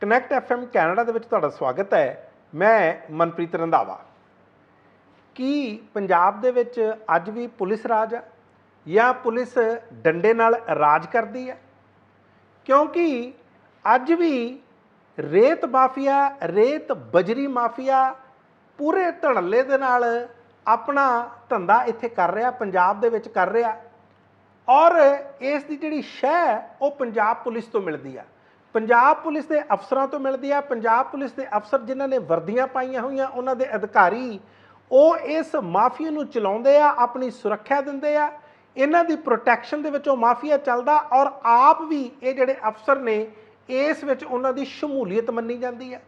Connect FM Canada ਦੇ ਵਿੱਚ ਤੁਹਾਡਾ ਸਵਾਗਤ ਹੈ। ਮੈਂ ਮਨਪ੍ਰੀਤ ਰੰਧਾਵਾ। ਕੀ ਪੰਜਾਬ ਦੇ ਵਿੱਚ ਅੱਜ ਵੀ ਪੁਲਿਸ ਰਾਜ ਹੈ ਜਾਂ ਪੁਲਿਸ ਡੰਡੇ ਨਾਲ ਰਾਜ ਕਰਦੀ ਹੈ? ਕਿਉਂਕਿ ਅੱਜ ਵੀ ਰੇਤ ਮਾਫੀਆ, ਰੇਤ ਬਜਰੀ ਮਾਫੀਆ ਪੂਰੇ ਧੜੱਲੇ ਦੇ ਨਾਲ ਆਪਣਾ ਧੰਦਾ ਇੱਥੇ ਕਰ ਰਿਹਾ, ਪੰਜਾਬ ਦੇ ਵਿੱਚ ਕਰ ਰਿਹਾ। ਔਰ ਇਸ ਦੀ ਜਿਹੜੀ ਸ਼ਹਿ ਉਹ ਪੰਜਾਬ ਪੁਲਿਸ ਤੋਂ ਮਿਲਦੀ ਆ, ਪੰਜਾਬ ਪੁਲਿਸ ਦੇ ਅਫਸਰਾਂ ਤੋਂ ਮਿਲਦੀ ਆ। ਪੰਜਾਬ ਪੁਲਿਸ ਦੇ ਅਫਸਰ ਜਿਨ੍ਹਾਂ ਨੇ ਵਰਦੀਆਂ ਪਾਈਆਂ ਹੋਈਆਂ, ਉਹਨਾਂ ਦੇ ਅਧਿਕਾਰੀ, ਉਹ ਇਸ ਮਾਫੀਆ ਨੂੰ ਚਲਾਉਂਦੇ ਆ, ਆਪਣੀ ਸੁਰੱਖਿਆ ਦਿੰਦੇ ਆ। ਇਹਨਾਂ ਦੀ ਪ੍ਰੋਟੈਕਸ਼ਨ ਦੇ ਵਿੱਚ ਉਹ ਮਾਫੀਆ ਚੱਲਦਾ ਔਰ ਆਪ ਵੀ ਇਹ ਜਿਹੜੇ ਅਫਸਰ ਨੇ ਇਸ ਵਿੱਚ ਉਹਨਾਂ ਦੀ ਸ਼ਮੂਲੀਅਤ ਮੰਨੀ ਜਾਂਦੀ ਹੈ।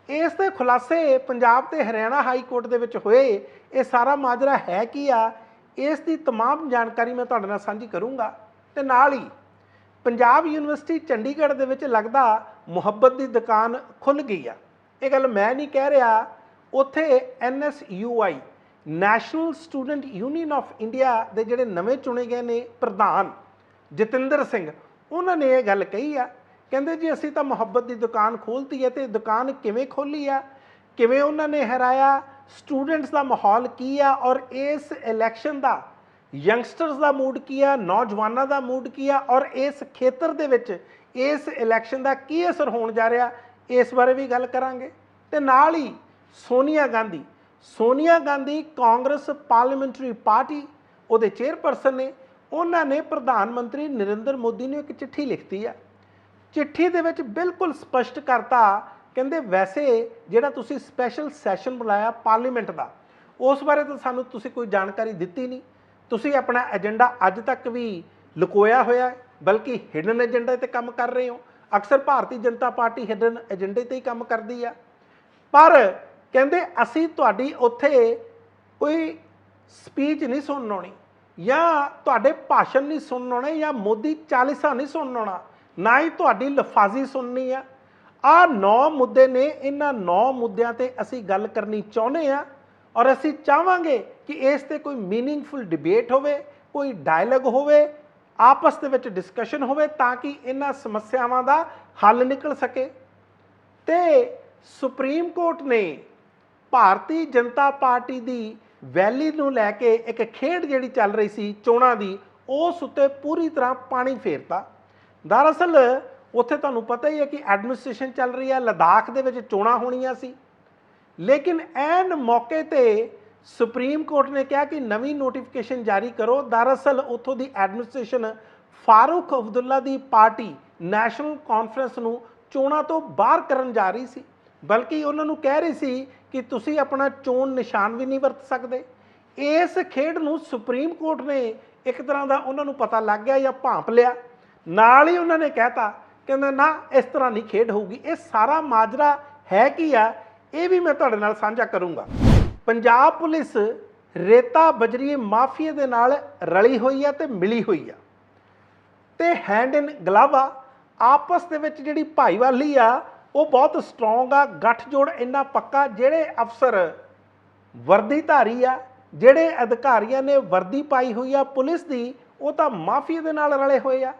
ਇਸ ਦੇ ਖੁਲਾਸੇ ਪੰਜਾਬ ਤੇ ਹਰਿਆਣਾ ਹਾਈ ਕੋਰਟ ਦੇ ਵਿੱਚ ਹੋਏ। ਇਹ ਸਾਰਾ ਮਾਜਰਾ ਹੈ ਕੀ ਆ, ਇਸ ਦੀ तमाम ਜਾਣਕਾਰੀ ਮੈਂ ਤੁਹਾਡੇ ਨਾਲ ਸਾਂਝੀ ਕਰੂੰਗਾ। ਤੇ ਨਾਲ ਹੀ ਪੰਜਾਬ ਯੂਨੀਵਰਸਿਟੀ ਚੰਡੀਗੜ੍ਹ ਦੇ ਵਿੱਚ ਲੱਗਦਾ ਮੁਹੱਬਤ ਦੀ ਦੁਕਾਨ ਖੁੱਲ੍ਹ ਗਈ ਆ। ਇਹ ਗੱਲ ਮੈਂ ਨਹੀਂ ਕਹਿ ਰਿਹਾ, ਉੱਥੇ NSUI national student union of India ਦੇ ਜਿਹੜੇ ਨਵੇਂ ਚੁਣੇ ਗਏ ਨੇ ਪ੍ਰਧਾਨ ਜਤਿੰਦਰ ਸਿੰਘ, ਉਹਨਾਂ ਨੇ ਇਹ ਗੱਲ ਕਹੀ ਆ। ਕਹਿੰਦੇ ਜੀ ਅਸੀਂ ਤਾਂ ਮੁਹੱਬਤ ਦੀ ਦੁਕਾਨ ਖੋਲ੍ਹਤੀ ਹੈ, ਤੇ ਦੁਕਾਨ ਕਿਵੇਂ ਖੋਲ੍ਹੀ ਆ, ਕਿਵੇਂ ਉਹਨਾਂ ਨੇ ਹਰਾਇਆ, ਸਟੂਡੈਂਟਸ ਦਾ ਮਾਹੌਲ ਕੀ ਆ, ਔਰ ਇਸ ਇਲੈਕਸ਼ਨ ਦਾ ਯੰਗਸਟਰਸ ਦਾ ਮੂਡ ਕੀ ਆ, ਨੌਜਵਾਨਾਂ ਦਾ ਮੂਡ ਕੀ ਆ, ਔਰ ਇਸ ਖੇਤਰ ਦੇ ਵਿੱਚ ਇਸ ਇਲੈਕਸ਼ਨ ਦਾ ਕੀ ਅਸਰ ਹੋਣ ਜਾ ਰਿਹਾ, ਇਸ ਬਾਰੇ ਵੀ ਗੱਲ ਕਰਾਂਗੇ। ਤੇ ਨਾਲ ਹੀ ਸੋਨੀਆ ਗਾਂਧੀ ਕਾਂਗਰਸ ਪਾਰਲੀਮੈਂਟਰੀ ਪਾਰਟੀ ਉਹਦੇ ਚੇਅਰਪਰਸਨ ਨੇ। ਉਹਨਾਂ ਨੇ ਪ੍ਰਧਾਨ ਮੰਤਰੀ ਨਰਿੰਦਰ ਮੋਦੀ ਨੂੰ ਇੱਕ ਚਿੱਠੀ ਲਿਖਤੀ ਆ। ਚਿੱਠੀ ਦੇ ਵਿੱਚ ਬਿਲਕੁਲ ਸਪਸ਼ਟ ਕਰਤਾ, ਕਹਿੰਦੇ ਵੈਸੇ ਜਿਹੜਾ ਤੁਸੀਂ ਸਪੈਸ਼ਲ ਸੈਸ਼ਨ ਬੁਲਾਇਆ ਪਾਰਲੀਮੈਂਟ ਦਾ, ਉਸ ਬਾਰੇ ਤਾਂ ਸਾਨੂੰ ਤੁਸੀਂ ਕੋਈ ਜਾਣਕਾਰੀ ਦਿੱਤੀ ਨਹੀਂ। ਤੁਸੀਂ ਆਪਣਾ ਏਜੰਡਾ ਅੱਜ ਤੱਕ ਵੀ ਲੁਕੋਇਆ ਹੋਇਆ ਹੈ, ਬਲਕਿ ਹਿਡਨ ਏਜੰਡੇ 'ਤੇ ਕੰਮ ਕਰ ਰਹੇ ਹੋ। ਅਕਸਰ ਭਾਰਤੀ ਜਨਤਾ ਪਾਰਟੀ ਹਿਡਨ ਏਜੰਡੇ 'ਤੇ ਹੀ ਕੰਮ ਕਰਦੀ ਆ। ਪਰ ਕਹਿੰਦੇ ਅਸੀਂ ਤੁਹਾਡੀ ਉੱਥੇ ਕੋਈ ਸਪੀਚ ਨਹੀਂ ਸੁਣਨ ਆਉਣੀ, ਜਾਂ ਤੁਹਾਡੇ ਭਾਸ਼ਣ ਨਹੀਂ ਸੁਣਨ ਆਉਣੇ, ਜਾਂ ਮੋਦੀ ਚਾਲੀਸਾ ਨਹੀਂ ਸੁਣਨ ਆਉਣਾ, ਨਾ ਹੀ ਤੁਹਾਡੀ ਲਫਾਜ਼ੀ ਸੁਣਨੀ ਆ। ਆਹ 9 ਮੁੱਦੇ ਨੇ, ਇਹਨਾਂ 9 ਮੁੱਦਿਆਂ 'ਤੇ ਅਸੀਂ ਗੱਲ ਕਰਨੀ ਚਾਹੁੰਦੇ ਹਾਂ। ਔਰ ਅਸੀਂ ਚਾਹਾਂਗੇ ਕਿ ਇਸ 'ਤੇ ਕੋਈ ਮੀਨਿੰਗਫੁਲ ਡਿਬੇਟ ਹੋਵੇ, ਕੋਈ ਡਾਇਲੌਗ ਹੋਵੇ, ਆਪਸ ਦੇ ਵਿੱਚ ਡਿਸਕਸ਼ਨ ਹੋਵੇ, ਤਾਂ ਕਿ ਇਹਨਾਂ ਸਮੱਸਿਆਵਾਂ ਦਾ ਹੱਲ ਨਿਕਲ ਸਕੇ। ਤੇ ਸੁਪਰੀਮ ਕੋਰਟ ਨੇ ਭਾਰਤੀ ਜਨਤਾ ਪਾਰਟੀ ਦੀ ਵੈਲੀ ਨੂੰ ਲੈ ਕੇ ਇੱਕ ਖੇਡ ਜਿਹੜੀ ਚੱਲ ਰਹੀ ਸੀ ਚੋਣਾਂ ਦੀ, ਉਸ ਉੱਤੇ ਪੂਰੀ ਤਰ੍ਹਾਂ ਪਾਣੀ ਫੇਰਤਾ। ਦਰਅਸਲ ਉੱਥੇ ਤੁਹਾਨੂੰ ਪਤਾ ਹੀ ਹੈ ਕਿ ਐਡਮਿਨਿਸਟ੍ਰੇਸ਼ਨ ਚੱਲ ਰਹੀ ਹੈ, ਲਦਾਖ ਦੇ ਵਿੱਚ ਚੋਣਾਂ ਹੋਣੀਆਂ ਸੀ, ਲੇਕਿਨ ਐਨ ਮੌਕੇ 'ਤੇ ਸੁਪਰੀਮ ਕੋਰਟ ਨੇ ਕਿਹਾ ਕਿ ਨਵੀਂ ਨੋਟੀਫਿਕੇਸ਼ਨ ਜਾਰੀ ਕਰੋ। ਦਰਅਸਲ ਉੱਥੋਂ ਦੀ ਐਡਮਿਨਿਸਟ੍ਰੇਸ਼ਨ ਫਾਰੂਕ ਅਬਦੁੱਲਾ ਦੀ ਪਾਰਟੀ ਨੈਸ਼ਨਲ ਕਾਨਫਰੰਸ ਨੂੰ ਚੋਣਾਂ ਤੋਂ ਬਾਹਰ ਕਰਨ ਜਾ ਰਹੀ ਸੀ, ਬਲਕਿ ਉਹਨਾਂ ਨੂੰ ਕਹਿ ਰਹੀ ਸੀ ਕਿ ਤੁਸੀਂ ਆਪਣਾ ਚੋਣ ਨਿਸ਼ਾਨ ਵੀ ਨਹੀਂ ਵਰਤ ਸਕਦੇ। ਇਸ ਖੇਡ ਨੂੰ ਸੁਪਰੀਮ ਕੋਰਟ ਨੇ ਇੱਕ ਤਰ੍ਹਾਂ ਦਾ ਉਹਨਾਂ ਨੂੰ ਪਤਾ ਲੱਗ ਗਿਆ ਜਾਂ ਭਾਂਪ ਲਿਆ। ਨਾਲ ਹੀ ਉਹਨਾਂ ਨੇ ਕਹਿਤਾ, ਕਹਿੰਦੇ ਨਾ ਇਸ ਤਰ੍ਹਾਂ ਨਹੀਂ ਖੇਡ ਹੋਊਗੀ। ਇਹ ਸਾਰਾ ਮਾਜਰਾ ਹੈ ਕੀ ਆ, ਇਹ ਵੀ ਮੈਂ ਤੁਹਾਡੇ ਨਾਲ ਸਾਂਝਾ ਕਰੂੰਗਾ। ਪੰਜਾਬ ਪੁਲਿਸ ਰੇਤਾ ਬਜਰੀ ਮਾਫੀਆ ਦੇ ਨਾਲ ਰਲੀ ਹੋਈ ਆ ਤੇ ਮਿਲੀ ਹੋਈ ਆ, ਤੇ ਹੈਂਡ ਇਨ ਗਲਵ ਆ। ਆਪਸ ਦੇ ਵਿੱਚ ਜਿਹੜੀ ਭਾਈਵਾਲੀ ਆ ਉਹ ਬਹੁਤ ਸਟਰੋਂਗ ਆ, ਗੱਠਜੋੜ ਇੰਨਾ ਪੱਕਾ। ਜਿਹੜੇ ਅਫਸਰ ਵਰਦੀਧਾਰੀ ਆ, ਜਿਹੜੇ ਅਧਿਕਾਰੀਆਂ ਨੇ ਵਰਦੀ ਪਾਈ ਹੋਈ ਆ ਪੁਲਿਸ ਦੀ, ਉਹ ਤਾਂ ਮਾਫੀਆ ਦੇ ਨਾਲ ਰਲੇ ਹੋਏ ਆ।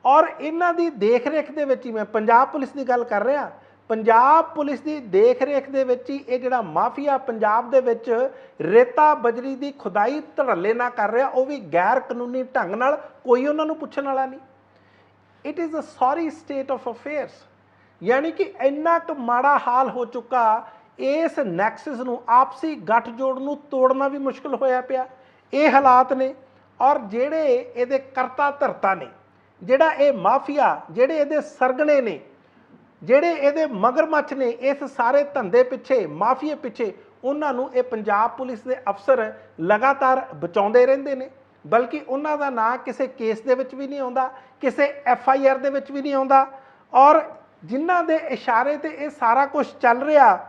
ਔਰ ਇਹਨਾਂ ਦੀ ਦੇਖ ਰੇਖ ਦੇ ਵਿੱਚ ਹੀ, ਮੈਂ ਪੰਜਾਬ ਪੁਲਿਸ ਦੀ ਗੱਲ ਕਰ ਰਿਹਾ, ਪੰਜਾਬ ਪੁਲਿਸ ਦੀ ਦੇਖ ਰੇਖ ਦੇ ਵਿੱਚ ਹੀ ਇਹ ਜਿਹੜਾ ਮਾਫੀਆ ਪੰਜਾਬ ਦੇ ਵਿੱਚ ਰੇਤਾ ਬਜਰੀ ਦੀ ਖੁਦਾਈ ਧੜੱਲੇ ਨਾਲ ਕਰ ਰਿਹਾ, ਉਹ ਵੀ ਗੈਰ ਕਾਨੂੰਨੀ ਢੰਗ ਨਾਲ, ਕੋਈ ਉਹਨਾਂ ਨੂੰ ਪੁੱਛਣ ਵਾਲਾ ਨਹੀਂ। It is a sorry state of affairs. ਯਾਨੀ ਕਿ ਇੰਨਾ ਕੁ ਮਾੜਾ ਹਾਲ ਹੋ ਚੁੱਕਾ, ਇਸ ਨੈਕਸਸ ਨੂੰ, ਆਪਸੀ ਗੱਠਜੋੜ ਨੂੰ ਤੋੜਨਾ ਵੀ ਮੁਸ਼ਕਿਲ ਹੋਇਆ ਪਿਆ। ਇਹ ਹਾਲਾਤ ਨੇ। ਔਰ ਜਿਹੜੇ ਇਹਦੇ ਕਰਤਾ ਧਰਤਾ ਨੇ, ਜਿਹੜਾ ਇਹ ਮਾਫੀਆ, ਜਿਹੜੇ ਇਹਦੇ ਸਰਗਣੇ ਨੇ, ਜਿਹੜੇ ਇਹਦੇ ਮਗਰਮੱਛ ਨੇ ਇਸ ਸਾਰੇ ਧੰਦੇ ਪਿੱਛੇ, ਮਾਫੀਏ ਪਿੱਛੇ, ਉਹਨਾਂ ਨੂੰ ਇਹ ਪੰਜਾਬ ਪੁਲਿਸ ਦੇ ਅਫਸਰ ਲਗਾਤਾਰ ਬਚਾਉਂਦੇ ਰਹਿੰਦੇ ਨੇ। ਬਲਕਿ ਉਹਨਾਂ ਦਾ ਨਾਂ ਕਿਸੇ ਕੇਸ ਦੇ ਵਿੱਚ ਵੀ ਨਹੀਂ ਆਉਂਦਾ, ਕਿਸੇ FIR ਦੇ ਵਿੱਚ ਵੀ ਨਹੀਂ ਆਉਂਦਾ। ਔਰ ਜਿਨ੍ਹਾਂ ਦੇ ਇਸ਼ਾਰੇ 'ਤੇ ਇਹ ਸਾਰਾ ਕੁਝ ਚੱਲ ਰਿਹਾ,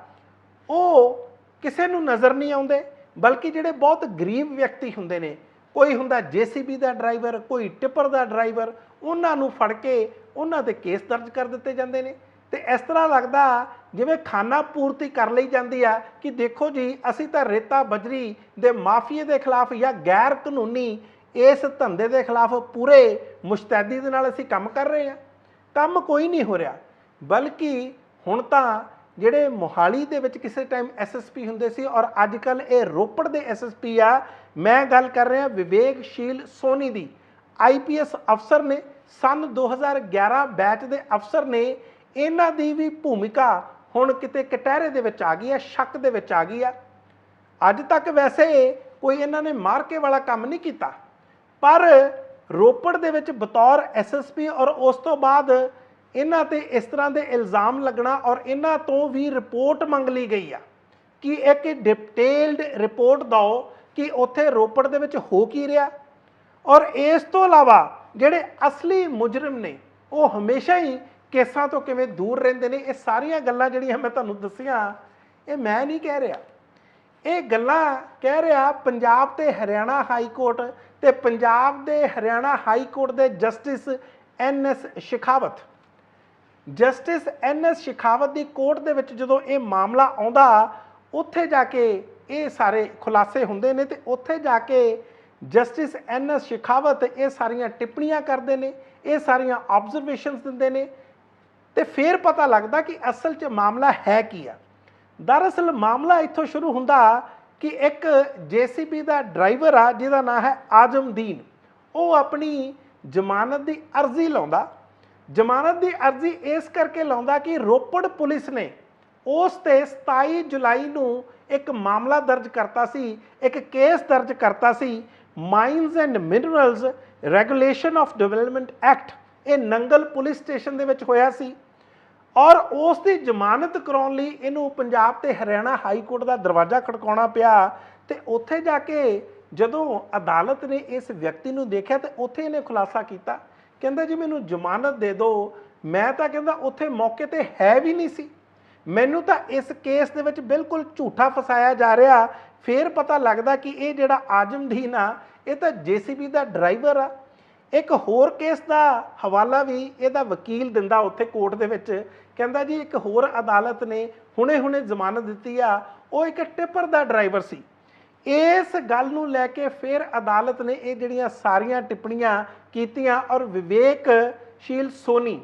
ਉਹ ਕਿਸੇ ਨੂੰ ਨਜ਼ਰ ਨਹੀਂ ਆਉਂਦੇ। ਬਲਕਿ ਜਿਹੜੇ ਬਹੁਤ ਗਰੀਬ ਵਿਅਕਤੀ ਹੁੰਦੇ ਨੇ, ਕੋਈ ਹੁੰਦਾ JCB ਦਾ ਡਰਾਈਵਰ, ਕੋਈ ਟਿੱਪਰ ਦਾ ਡਰਾਈਵਰ, ਉਹਨਾਂ ਨੂੰ ਫੜ ਕੇ ਉਹਨਾਂ 'ਤੇ ਕੇਸ ਦਰਜ ਕਰ ਦਿੱਤੇ ਜਾਂਦੇ ਨੇ। ਤੇ ਇਸ ਤਰ੍ਹਾਂ ਲੱਗਦਾ ਜਿਵੇਂ ਖਾਨਾ ਪੂਰਤੀ ਕਰ ਲਈ ਜਾਂਦੀ ਆ ਕਿ ਦੇਖੋ ਜੀ ਅਸੀਂ ਤਾਂ ਰੇਤਾ ਬਜਰੀ ਦੇ ਮਾਫੀਏ ਦੇ ਖਿਲਾਫ ਜਾਂ ਗੈਰ ਕਾਨੂੰਨੀ ਇਸ ਧੰਦੇ ਦੇ ਖਿਲਾਫ ਪੂਰੇ ਮੁਸ਼ਤੈਦੀ ਦੇ ਨਾਲ ਅਸੀਂ ਕੰਮ ਕਰ ਰਹੇ ਹਾਂ। ਕੰਮ ਕੋਈ ਨਹੀਂ ਹੋ ਰਿਹਾ। बल्कि हुण तां ਜਿਹੜੇ ਮੋਹਾਲੀ ਦੇ ਵਿੱਚ ਕਿਸੇ ਟਾਈਮ ਐਸਐਸਪੀ ਹੁੰਦੇ ਸੀ ਔਰ ਅੱਜ ਕੱਲ੍ਹ ਇਹ ਰੋਪੜ ਦੇ ਐਸਐਸਪੀ ਆ। ਮੈਂ ਗੱਲ ਕਰ ਰਿਹਾ ਵਿਵੇਕਸ਼ੀਲ ਸੋਨੀ ਦੀ। ਆਈਪੀਐਸ ਅਫਸਰ ਨੇ, ਸਨ 2011 ਬੈਚ ਦੇ ਅਫਸਰ ਨੇ। ਇਹਨਾਂ ਦੀ ਵੀ ਭੂਮਿਕਾ ਹੁਣ ਕਿਤੇ ਕਟਹਿਰੇ ਦੇ ਵਿੱਚ ਆ ਗਈ ਆ, ਸ਼ੱਕ ਦੇ ਵਿੱਚ ਆ ਗਈ ਆ। ਅੱਜ ਤੱਕ ਵੈਸੇ ਕੋਈ ਇਹਨਾਂ ਨੇ ਮਾਰਕੇ ਵਾਲਾ ਕੰਮ ਨਹੀਂ ਕੀਤਾ, ਪਰ ਰੋਪੜ ਦੇ ਵਿੱਚ ਬਤੌਰ ਐਸਐਸਪੀ ਔਰ ਉਸ ਤੋਂ ਬਾਅਦ ਇਹਨਾਂ ਤੇ ਇਸ ਤਰ੍ਹਾਂ ਦੇ ਇਲਜ਼ਾਮ ਲੱਗਣਾ ਔਰ ਇਹਨਾਂ ਤੋਂ ਵੀ ਰਿਪੋਰਟ ਮੰਗ ਲਈ ਗਈ ਆ ਕਿ ਇੱਕ ਡਿਟੇਲਡ ਰਿਪੋਰਟ ਦਿਓ ਕਿ ਉੱਥੇ ਰੋਪੜ ਦੇ ਵਿੱਚ ਹੋ ਕੀ ਰਿਹਾ। ਔਰ ਇਸ ਤੋਂ ਇਲਾਵਾ ਜਿਹੜੇ ਅਸਲੀ ਮੁਜਰਮ ਨੇ ਉਹ ਹਮੇਸ਼ਾ ਹੀ ਕੇਸਾਂ ਤੋਂ ਕਿਵੇਂ ਦੂਰ ਰਹਿੰਦੇ ਨੇ। ਇਹ ਸਾਰੀਆਂ ਗੱਲਾਂ ਜਿਹੜੀਆਂ ਮੈਂ ਤੁਹਾਨੂੰ ਦੱਸੀਆਂ ਇਹ ਮੈਂ ਨਹੀਂ ਕਹਿ ਰਿਹਾ, ਇਹ ਗੱਲਾਂ ਕਹਿ ਰਿਹਾ ਪੰਜਾਬ ਤੇ ਹਰਿਆਣਾ ਹਾਈ ਕੋਰਟ ਤੇ ਪੰਜਾਬ ਦੇ ਹਰਿਆਣਾ ਹਾਈ ਕੋਰਟ ਦੇ justice NS Shekhawat. Justice NS Shekhawat ਦੀ ਕੋਰਟ ਦੇ ਵਿੱਚ ਜਦੋਂ ਇਹ ਮਾਮਲਾ ਆਉਂਦਾ ਉੱਥੇ ਜਾ ਕੇ ਇਹ ਸਾਰੇ ਖੁਲਾਸੇ ਹੁੰਦੇ ਨੇ ਤੇ ਉੱਥੇ ਜਾ ਕੇ ਜਸਟਿਸ NS ਸ਼ਿਖਾਵਤ ਇਹ ਸਾਰੀਆਂ ਟਿੱਪਣੀਆਂ ਕਰਦੇ ਨੇ, ਇਹ ਸਾਰੀਆਂ ਆਬਜ਼ਰਵੇਸ਼ਨਸ ਦਿੰਦੇ ਨੇ ਤੇ ਫਿਰ ਪਤਾ ਲੱਗਦਾ ਕਿ ਅਸਲ 'ਚ ਮਾਮਲਾ ਹੈ ਕੀ ਆ। ਦਰਅਸਲ ਮਾਮਲਾ ਇੱਥੋਂ ਸ਼ੁਰੂ ਹੁੰਦਾ ਕਿ ਇੱਕ JCB ਦਾ ਡਰਾਈਵਰ ਆ ਜਿਹਦਾ ਨਾਂ ਹੈ ਆਜ਼ਮਦੀਨ। ਉਹ ਆਪਣੀ ਜ਼ਮਾਨਤ ਦੀ ਅਰਜ਼ੀ ਲਾਉਂਦਾ। ਜ਼ਮਾਨਤ ਦੀ ਅਰਜ਼ੀ ਇਸ ਕਰਕੇ ਲਾਉਂਦਾ ਕਿ ਰੋਪੜ ਪੁਲਿਸ ਨੇ ਉਸ ਤੇ 27 ਜੁਲਾਈ ਨੂੰ ਇੱਕ ਮਾਮਲਾ ਦਰਜ ਕਰਤਾ ਸੀ, ਇੱਕ ਕੇਸ ਦਰਜ ਕਰਤਾ ਸੀ mines and minerals regulation of development act. ਇਹ ਨੰਗਲ ਪੁਲਿਸ ਸਟੇਸ਼ਨ ਦੇ ਵਿੱਚ ਹੋਇਆ ਸੀ ਔਰ ਉਸ ਦੀ ਜ਼ਮਾਨਤ ਕਰਾਉਣ ਲਈ ਇਹਨੂੰ ਪੰਜਾਬ ਤੇ ਹਰਿਆਣਾ ਹਾਈ ਕੋਰਟ ਦਾ ਦਰਵਾਜ਼ਾ ਖੜਕਾਉਣਾ ਪਿਆ। ਤੇ ਉੱਥੇ ਜਾ ਕੇ ਜਦੋਂ ਅਦਾਲਤ ਨੇ ਇਸ ਵਿਅਕਤੀ ਨੂੰ ਦੇਖਿਆ ਤੇ ਉੱਥੇ ਇਹਨੇ ਖੁਲਾਸਾ ਕੀਤਾ, ਕਹਿੰਦਾ ਜੀ ਮੈਨੂੰ ਜ਼ਮਾਨਤ ਦੇ ਦਿਓ। ਮੈਂ ਤਾਂ ਕਹਿੰਦਾ ਉੱਥੇ ਮੌਕੇ ਤੇ ਹੈ ਵੀ ਨਹੀਂ ਸੀ, ਮੈਨੂੰ ਤਾਂ ਇਸ ਕੇਸ ਦੇ ਵਿੱਚ ਬਿਲਕੁਲ ਝੂਠਾ ਫਸਾਇਆ ਜਾ ਰਿਹਾ। ਫਿਰ ਪਤਾ ਲੱਗਦਾ ਕਿ ਇਹ ਜਿਹੜਾ ਆਜ਼ਮਦੀਨ ਆ ਇਹ ਤਾਂ JCB ਦਾ ਡਰਾਈਵਰ ਆ। ਇੱਕ ਹੋਰ ਕੇਸ ਦਾ ਹਵਾਲਾ ਵੀ ਇਹਦਾ ਵਕੀਲ ਦਿੰਦਾ ਉੱਥੇ ਕੋਰਟ ਦੇ ਵਿੱਚ, ਕਹਿੰਦਾ ਜੀ ਇੱਕ ਹੋਰ ਅਦਾਲਤ ਨੇ ਹੁਣੇ ਜ਼ਮਾਨਤ ਦਿੱਤੀ ਆ, ਉਹ ਇੱਕ ਟਿੱਪਰ ਦਾ ਡਰਾਈਵਰ ਸੀ। ਇਸ ਗੱਲ ਨੂੰ ਲੈ ਕੇ ਫਿਰ ਅਦਾਲਤ ਨੇ ਇਹ ਜਿਹੜੀਆਂ ਸਾਰੀਆਂ ਟਿੱਪਣੀਆਂ ਕੀਤੀਆਂ ਔਰ ਵਿਵੇਕਸ਼ੀਲ ਸੋਨੀ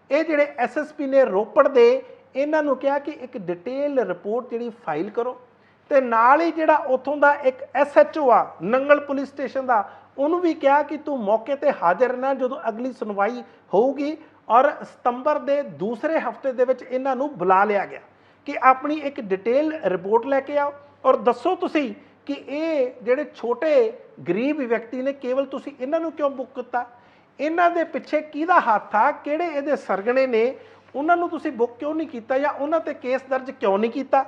ਇਹ ਜਿਹੜੇ SSP ਨੇ ਰੋਪੜ ਦੇ, ਇਹਨਾਂ ਨੂੰ ਕਿਹਾ ਕਿ ਇੱਕ ਡਿਟੇਲ ਰਿਪੋਰਟ ਜਿਹੜੀ ਫਾਈਲ ਕਰੋ ਤੇ ਨਾਲ ਹੀ ਜਿਹੜਾ ਉੱਥੋਂ ਦਾ ਇੱਕ SHO ਆ ਨੰਗਲ ਪੁਲਿਸ ਸਟੇਸ਼ਨ ਦਾ, ਉਹਨੂੰ ਵੀ ਕਿਹਾ ਕਿ ਤੂੰ ਮੌਕੇ ਤੇ ਹਾਜ਼ਰ ਰਹਿਣਾ ਜਦੋਂ ਅਗਲੀ ਸੁਣਵਾਈ ਹੋਊਗੀ। ਔਰ ਸਤੰਬਰ ਦੇ ਦੂਸਰੇ ਹਫਤੇ ਦੇ ਵਿੱਚ ਇਹਨਾਂ ਨੂੰ ਬੁਲਾ ਲਿਆ ਗਿਆ ਕਿ ਆਪਣੀ ਇੱਕ ਡਿਟੇਲ ਰਿਪੋਰਟ ਲੈ ਕੇ ਆਓ ਔਰ ਦੱਸੋ ਤੁਸੀਂ ਕਿ ਇਹ ਜਿਹੜੇ ਛੋਟੇ ਗਰੀਬ ਵਿਅਕਤੀ ਨੇ ਕੇਵਲ ਤੁਸੀਂ ਇਹਨਾਂ ਨੂੰ ਕਿਉਂ ਬੁੱਕ ਕੀਤਾ, ਇਹਨਾਂ ਦੇ ਪਿੱਛੇ ਕਿਹਦਾ ਹੱਥ ਆ, ਕਿਹੜੇ ਇਹਦੇ ਸਰਗਣੇ ਨੇ, ਉਹਨਾਂ ਨੂੰ ਤੁਸੀਂ ਬੁੱਕ ਕਿਉਂ ਨਹੀਂ ਕੀਤਾ ਜਾਂ ਉਹਨਾਂ ਤੇ ਕੇਸ ਦਰਜ ਕਿਉਂ ਨਹੀਂ ਕੀਤਾ।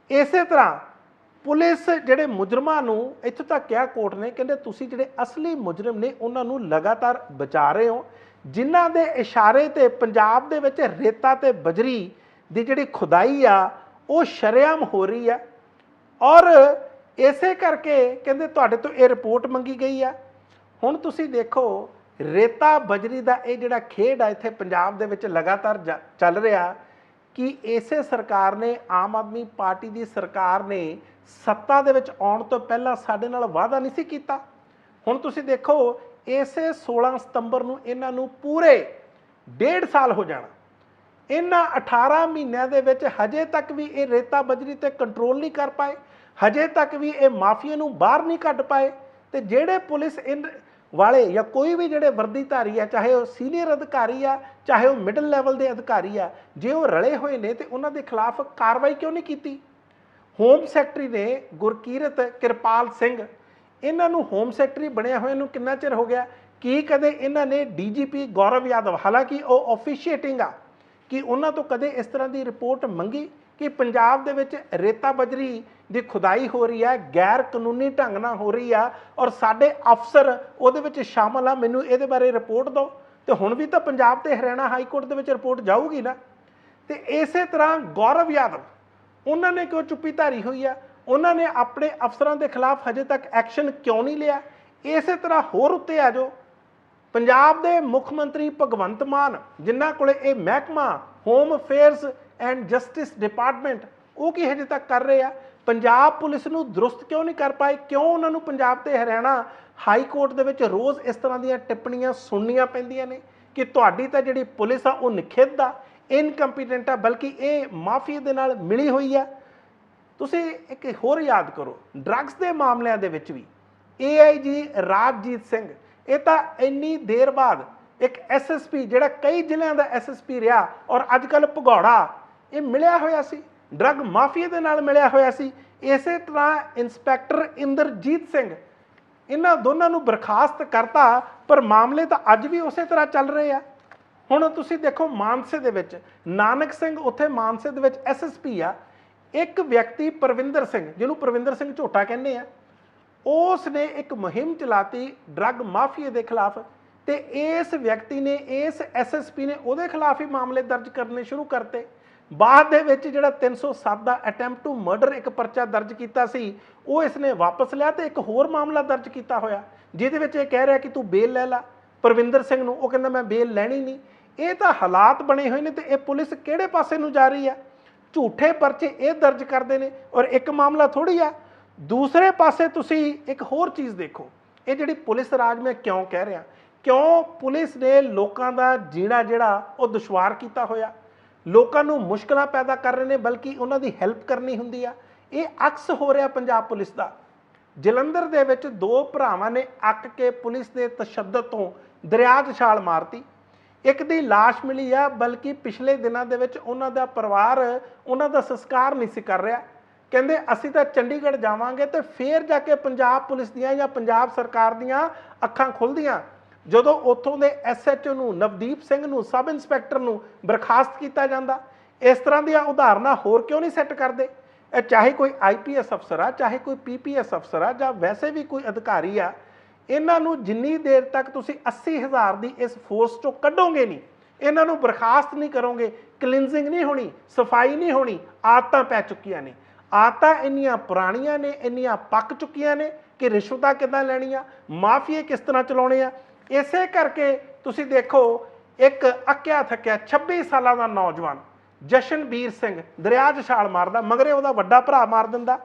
ਇਸੇ ਤਰ੍ਹਾਂ ਪੁਲਿਸ ਜਿਹੜੇ ਮੁਜਰਮਾਂ ਨੂੰ ਇੱਥੋਂ ਤੱਕ ਕਿਹਾ ਕੋਰਟ ਨੇ, ਕਹਿੰਦੇ ਤੁਸੀਂ ਜਿਹੜੇ ਅਸਲੀ ਮੁਜਰਮ ਨੇ ਉਹਨਾਂ ਨੂੰ ਲਗਾਤਾਰ ਬਚਾ ਰਹੇ ਹੋ, ਜਿਨ੍ਹਾਂ ਦੇ ਇਸ਼ਾਰੇ ਤੇ ਪੰਜਾਬ ਦੇ ਵਿੱਚ ਰੇਤਾ ਤੇ ਬਜਰੀ ਦੀ ਜਿਹੜੀ ਖੁਦਾਈ ਆ ਉਹ ਸ਼ਰੇਆਮ ਹੋ ਰਹੀ ਆ ਔਰ ਇਸੇ ਕਰਕੇ ਕਹਿੰਦੇ ਤੁਹਾਡੇ ਤੋਂ ਇਹ ਰਿਪੋਰਟ ਮੰਗੀ ਗਈ ਆ। ਹੁਣ ਤੁਸੀਂ ਦੇਖੋ ਰੇਤਾ ਬਜਰੀ ਦਾ ਇਹ ਜਿਹੜਾ ਖੇਡ ਆ ਇੱਥੇ ਪੰਜਾਬ ਦੇ ਵਿੱਚ ਲਗਾਤਾਰ ਚੱਲ ਰਿਹਾ ਕਿ ਇਸੇ ਸਰਕਾਰ ਨੇ, ਆਮ ਆਦਮੀ ਪਾਰਟੀ ਦੀ ਸਰਕਾਰ ਨੇ ਸੱਤਾ ਦੇ ਵਿੱਚ ਆਉਣ ਤੋਂ ਪਹਿਲਾਂ ਸਾਡੇ ਨਾਲ ਵਾਅਦਾ ਨਹੀਂ ਸੀ ਕੀਤਾ। ਹੁਣ ਤੁਸੀਂ ਦੇਖੋ ਇਸੇ 16 ਸਤੰਬਰ ਨੂੰ ਇਹਨਾਂ ਨੂੰ ਪੂਰੇ 1.5 ਸਾਲ ਹੋ ਜਾਣਾ। ਇਹਨਾਂ 18 ਮਹੀਨਿਆਂ ਦੇ ਵਿੱਚ ਹਜੇ ਤੱਕ ਵੀ ਇਹ ਰੇਤਾ ਬਜਰੀ ਤੇ ਕੰਟਰੋਲ ਨਹੀਂ ਕਰ ਪਾਏ, ਹਜੇ ਤੱਕ ਵੀ ਇਹ ਮਾਫੀਆ ਨੂੰ ਬਾਹਰ ਨਹੀਂ ਕੱਢ ਪਾਏ। ਤੇ ਜਿਹੜੇ ਪੁਲਿਸ ਵਾਲੇ ਜਾਂ ਕੋਈ ਵੀ ਜਿਹੜੇ ਵਰਦੀਧਾਰੀ ਆ, ਚਾਹੇ ਉਹ ਸੀਨੀਅਰ ਅਧਿਕਾਰੀ ਆ ਚਾਹੇ ਉਹ ਮਿਡਲ ਲੈਵਲ ਦੇ ਅਧਿਕਾਰੀ ਆ, ਜੇ ਉਹ ਰਲੇ ਹੋਏ ਨੇ ਤੇ ਉਹਨਾਂ ਦੇ ਖਿਲਾਫ ਕਾਰਵਾਈ ਕਿਉਂ ਨਹੀਂ ਕੀਤੀ। ਹੋਮ ਸੈਕਟਰੀ ਨੇ ਗੁਰਕੀਰਤ ਕਿਰਪਾਲ ਸਿੰਘ, ਇਹਨਾਂ ਨੂੰ ਹੋਮ ਸੈਕਟਰੀ ਬਣਿਆ ਹੋਇਆ ਨੂੰ ਕਿੰਨਾ ਚਿਰ ਹੋ ਗਿਆ, ਕੀ ਕਦੇ ਇਹਨਾਂ ਨੇ DGP ਗੌਰਵ ਯਾਦਵ, ਹਾਲਾਂਕਿ ਉਹ ਆਫੀਸ਼ੀਏਟਿੰਗ ਆ, ਕਿ ਉਹਨਾਂ ਤੋਂ ਕਦੇ ਇਸ ਤਰ੍ਹਾਂ ਦੀ ਰਿਪੋਰਟ ਮੰਗੀ ਕਿ ਪੰਜਾਬ ਦੇ ਵਿੱਚ ਰੇਤਾ ਬਜਰੀ ਦੀ ਖੁਦਾਈ ਹੋ ਰਹੀ ਹੈ, ਗੈਰ ਕਾਨੂੰਨੀ ਢੰਗ ਨਾਲ ਹੋ ਰਹੀ ਆ ਔਰ ਸਾਡੇ ਅਫਸਰ ਉਹਦੇ ਵਿੱਚ ਸ਼ਾਮਲ ਆ, ਮੈਨੂੰ ਇਹਦੇ ਬਾਰੇ ਰਿਪੋਰਟ ਦਿਓ। ਤੇ ਹੁਣ ਵੀ ਤਾਂ ਪੰਜਾਬ ਤੇ ਹਰਿਆਣਾ ਹਾਈ ਕੋਰਟ ਦੇ ਵਿੱਚ ਰਿਪੋਰਟ ਜਾਊਗੀ ਨਾ। ਤੇ ਇਸੇ ਤਰ੍ਹਾਂ ਗੌਰਵ ਯਾਦਵ, ਉਹਨਾਂ ਨੇ ਕਿਉਂ ਚੁੱਪੀ ਧਾਰੀ ਹੋਈ ਆ, ਉਹਨਾਂ ਨੇ ਆਪਣੇ ਅਫਸਰਾਂ ਦੇ ਖਿਲਾਫ ਹਜੇ ਤੱਕ ਐਕਸ਼ਨ ਕਿਉਂ ਨਹੀਂ ਲਿਆ। ਇਸੇ ਤਰ੍ਹਾਂ ਹੋਰ ਉੱਤੇ ਆ ਜਾਓ, ਪੰਜਾਬ ਦੇ ਮੁੱਖ ਮੰਤਰੀ ਭਗਵੰਤ ਮਾਨ, ਜਿਨ੍ਹਾਂ ਕੋਲੇ ਇਹ ਮਹਿਕਮਾ home affairs and justice department, ਉਹ ਕੀ ਹਜੇ ਤੱਕ ਕਰ ਰਹੇ ਆ। ਪੰਜਾਬ ਪੁਲਿਸ ਨੂੰ ਦਰੁਸਤ ਕਿਉਂ ਨਹੀਂ ਕਰ ਪਾਏ, ਕਿਉਂ ਉਹਨਾਂ ਨੂੰ ਪੰਜਾਬ ਤੇ ਹਰਿਆਣਾ ਹਾਈ ਕੋਰਟ ਦੇ ਵਿੱਚ ਰੋਜ਼ ਇਸ ਤਰ੍ਹਾਂ ਦੀਆਂ ਟਿੱਪਣੀਆਂ ਸੁਣਨੀਆਂ ਪੈਂਦੀਆਂ ਨੇ ਕਿ ਤੁਹਾਡੀ ਤਾਂ ਜਿਹੜੀ ਪੁਲਿਸ ਆ ਉਹ ਨਿਖੇਧ ਆ। ਇਨਕੰਪੀਟੈਂਟ ਆ, ਬਲਕਿ ਇਹ ਮਾਫੀਆ ਦੇ ਨਾਲ ਮਿਲੀ ਹੋਈ ਆ। ਤੁਸੀਂ ਇੱਕ ਹੋਰ ਯਾਦ ਕਰੋ, ਡਰੱਗਸ ਦੇ ਮਾਮਲਿਆਂ ਦੇ ਵਿੱਚ ਵੀ AIG ਰਾਜਜੀਤ ਸਿੰਘ, ਇਹ ਤਾਂ ਇੰਨੀ ਦੇਰ ਬਾਅਦ ਇੱਕ SSP ਜਿਹੜਾ ਕਈ ਜ਼ਿਲ੍ਹਿਆਂ ਦਾ SSP ਰਿਹਾ ਔਰ ਅੱਜ ਕੱਲ੍ਹ ਭਗੌੜਾ, ਇਹ ਮਿਲਿਆ ਹੋਇਆ ਸੀ, ਡਰੱਗ ਮਾਫੀਆ ਦੇ ਨਾਲ ਮਿਲਿਆ ਹੋਇਆ ਸੀ। ਇਸੇ ਤਰ੍ਹਾਂ ਇੰਸਪੈਕਟਰ ਇੰਦਰਜੀਤ ਸਿੰਘ, ਇਹਨਾਂ ਦੋਨਾਂ ਨੂੰ ਬਰਖਾਸਤ ਕਰਤਾ, ਪਰ ਮਾਮਲੇ ਤਾਂ ਅੱਜ ਵੀ ਉਸੇ ਤਰ੍ਹਾਂ ਚੱਲ ਰਹੇ ਆ। ਹੁਣ ਤੁਸੀਂ ਦੇਖੋ ਮਾਨਸੇ ਦੇ ਵਿੱਚ ਨਾਨਕ ਸਿੰਘ, ਉੱਥੇ ਮਾਨਸੇ ਦੇ ਵਿੱਚ SSP ਆ, ਇੱਕ ਵਿਅਕਤੀ ਪ੍ਰਵਿੰਦਰ ਸਿੰਘ, ਜਿਹਨੂੰ ਪ੍ਰਵਿੰਦਰ ਸਿੰਘ ਝੋਟਾ ਕਹਿੰਦੇ ਆ, ਉਸ ਨੇ ਇੱਕ ਮੁਹਿੰਮ ਚਲਾਤੀ ਡਰੱਗ ਮਾਫੀਆ ਦੇ ਖਿਲਾਫ, ਤੇ ਇਸ ਵਿਅਕਤੀ ਨੇ, ਇਸ SSP ਨੇ ਉਹਦੇ ਖਿਲਾਫ ਹੀ ਮਾਮਲੇ ਦਰਜ ਕਰਨੇ ਸ਼ੁਰੂ ਕਰਤੇ। ਬਾਅਦ ਦੇ ਵਿੱਚ ਜਿਹੜਾ 307 ਦਾ ਅਟੈਂਪਟ ਟੂ ਮਰਡਰ ਇੱਕ ਪਰਚਾ ਦਰਜ ਕੀਤਾ ਸੀ, ਉਹ ਇਸ ਨੇ ਵਾਪਸ ਲਿਆ ਤੇ ਇੱਕ ਹੋਰ ਮਾਮਲਾ ਦਰਜ ਕੀਤਾ ਹੋਇਆ, ਜਿਹਦੇ ਵਿੱਚ ਇਹ ਕਹਿ ਰਿਹਾ ਕਿ ਤੂੰ ਬੇਲ ਲੈ ਲਾ ਪ੍ਰਵਿੰਦਰ ਸਿੰਘ ਨੂੰ। ਉਹ ਕਹਿੰਦਾ ਮੈਂ ਬੇਲ ਲੈਣੀ ਨਹੀਂ। ਇਹ ਤਾਂ ਹਾਲਾਤ ਬਣੇ ਹੋਏ ਨੇ, ਤੇ ਇਹ ਪੁਲਿਸ ਕਿਹੜੇ ਪਾਸੇ ਨੂੰ ਜਾ ਰਹੀ ਆ? ਝੂਠੇ ਪਰਚੇ ਇਹ ਦਰਜ ਕਰਦੇ ਨੇ, ਔਰ ਇੱਕ ਮਾਮਲਾ ਥੋੜੀ ਆ। ਦੂਸਰੇ ਪਾਸੇ ਤੁਸੀਂ ਇੱਕ ਹੋਰ ਚੀਜ਼ ਦੇਖੋ, ਇਹ ਜਿਹੜੀ ਪੁਲਿਸ ਰਾਜ ਮੈਂ ਕਿਉਂ ਕਹਿ ਰਿਹਾ, ਕਿਉਂ ਪੁਲਿਸ ਨੇ ਲੋਕਾਂ ਦਾ ਜੀਣਾ ਜਿਹੜਾ ਉਹ ਦੁਸ਼ਵਾਰ ਕੀਤਾ ਹੋਇਆ, ਲੋਕਾਂ ਨੂੰ ਮੁਸ਼ਕਲਾਂ ਪੈਦਾ ਕਰ ਰਹੇ ਨੇ, ਬਲਕਿ ਉਹਨਾਂ ਦੀ ਹੈਲਪ ਕਰਨੀ ਹੁੰਦੀ ਆ। ਇਹ ਅਕਸ ਹੋ ਰਿਹਾ ਪੰਜਾਬ ਪੁਲਿਸ ਦਾ। ਜਲੰਧਰ ਦੇ ਵਿੱਚ 2 ਭਰਾਵਾਂ ਨੇ ਅੱਕ ਕੇ ਪੁਲਿਸ ਦੇ ਤਸ਼ੱਦਦ ਤੋਂ ਦਰਿਆ 'ਚ ਛਾਲ ਮਾਰਤੀ। ਇੱਕ ਦੀ ਲਾਸ਼ ਮਿਲੀ ਆ, ਬਲਕਿ ਪਿਛਲੇ ਦਿਨਾਂ ਦੇ ਵਿੱਚ ਉਹਨਾਂ ਦਾ ਪਰਿਵਾਰ ਉਹਨਾਂ ਦਾ ਸੰਸਕਾਰ ਨਹੀਂ ਸੀ ਕਰ ਰਿਹਾ। ਕਹਿੰਦੇ ਅਸੀਂ ਤਾਂ ਚੰਡੀਗੜ੍ਹ ਜਾਵਾਂਗੇ ਤੇ ਫੇਰ ਜਾ ਕੇ ਪੰਜਾਬ ਪੁਲਿਸ ਦੀਆਂ ਜਾਂ ਪੰਜਾਬ ਸਰਕਾਰ ਦੀਆਂ ਅੱਖਾਂ ਖੁੱਲ੍ਹਦੀਆਂ, ਜਦੋਂ ਉੱਥੋਂ ਦੇ SHO ਨੂੰ, ਨਵਦੀਪ ਸਿੰਘ ਨੂੰ, ਸਬ ਇੰਸਪੈਕਟਰ ਨੂੰ ਬਰਖਾਸਤ ਕੀਤਾ ਜਾਂਦਾ। ਇਸ ਤਰ੍ਹਾਂ ਦੀਆਂ ਉਦਾਹਰਨਾਂ ਹੋਰ ਕਿਉਂ ਨਹੀਂ ਸੈੱਟ ਕਰਦੇ? ਇਹ ਚਾਹੇ ਕੋਈ IPS ਅਫਸਰ ਆ, ਚਾਹੇ ਕੋਈ PPS ਅਫਸਰ ਆ, ਜਾਂ ਵੈਸੇ ਵੀ ਕੋਈ ਅਧਿਕਾਰੀ ਆ, ਇਹਨਾਂ ਨੂੰ ਜਿੰਨੀ ਦੇਰ ਤੱਕ ਤੁਸੀਂ 80,000 ਦੀ ਇਸ ਫੋਰਸ ਚੋਂ ਕੱਢੋਗੇ ਨਹੀਂ, ਇਹਨਾਂ ਨੂੰ ਬਰਖਾਸਤ ਨਹੀਂ ਕਰੋਗੇ, ਕਲੀਨਜ਼ਿੰਗ ਨਹੀਂ ਹੋਣੀ, ਸਫਾਈ ਨਹੀਂ ਹੋਣੀ, ਆਦਤਾਂ ਪੈ ਚੁੱਕੀਆਂ ਨੇ। ਆਦਤਾਂ ਇੰਨੀਆਂ ਪੁਰਾਣੀਆਂ ਨੇ, ਇੰਨੀਆਂ ਪੱਕ ਚੁੱਕੀਆਂ ਨੇ ਕਿ ਰਿਸ਼ਵਤਾਂ ਕਿੱਦਾਂ ਲੈਣੀਆਂ, ਮਾਫੀਏ ਕਿਸ ਤਰ੍ਹਾਂ ਚਲਾਉਣੇ ਆ। ਇਸੇ ਕਰਕੇ ਤੁਸੀਂ ਦੇਖੋ, ਇੱਕ ਅੱਕਿਆ ਥੱਕਿਆ 26 ਸਾਲਾਂ ਦਾ ਨੌਜਵਾਨ ਜਸ਼ਨਬੀਰ ਸਿੰਘ ਦਰਿਆ 'ਚ ਛਾਲ ਮਾਰਦਾ, ਮਗਰੇ ਉਹਦਾ ਵੱਡਾ ਭਰਾ ਮਾਰ ਦਿੰਦਾ।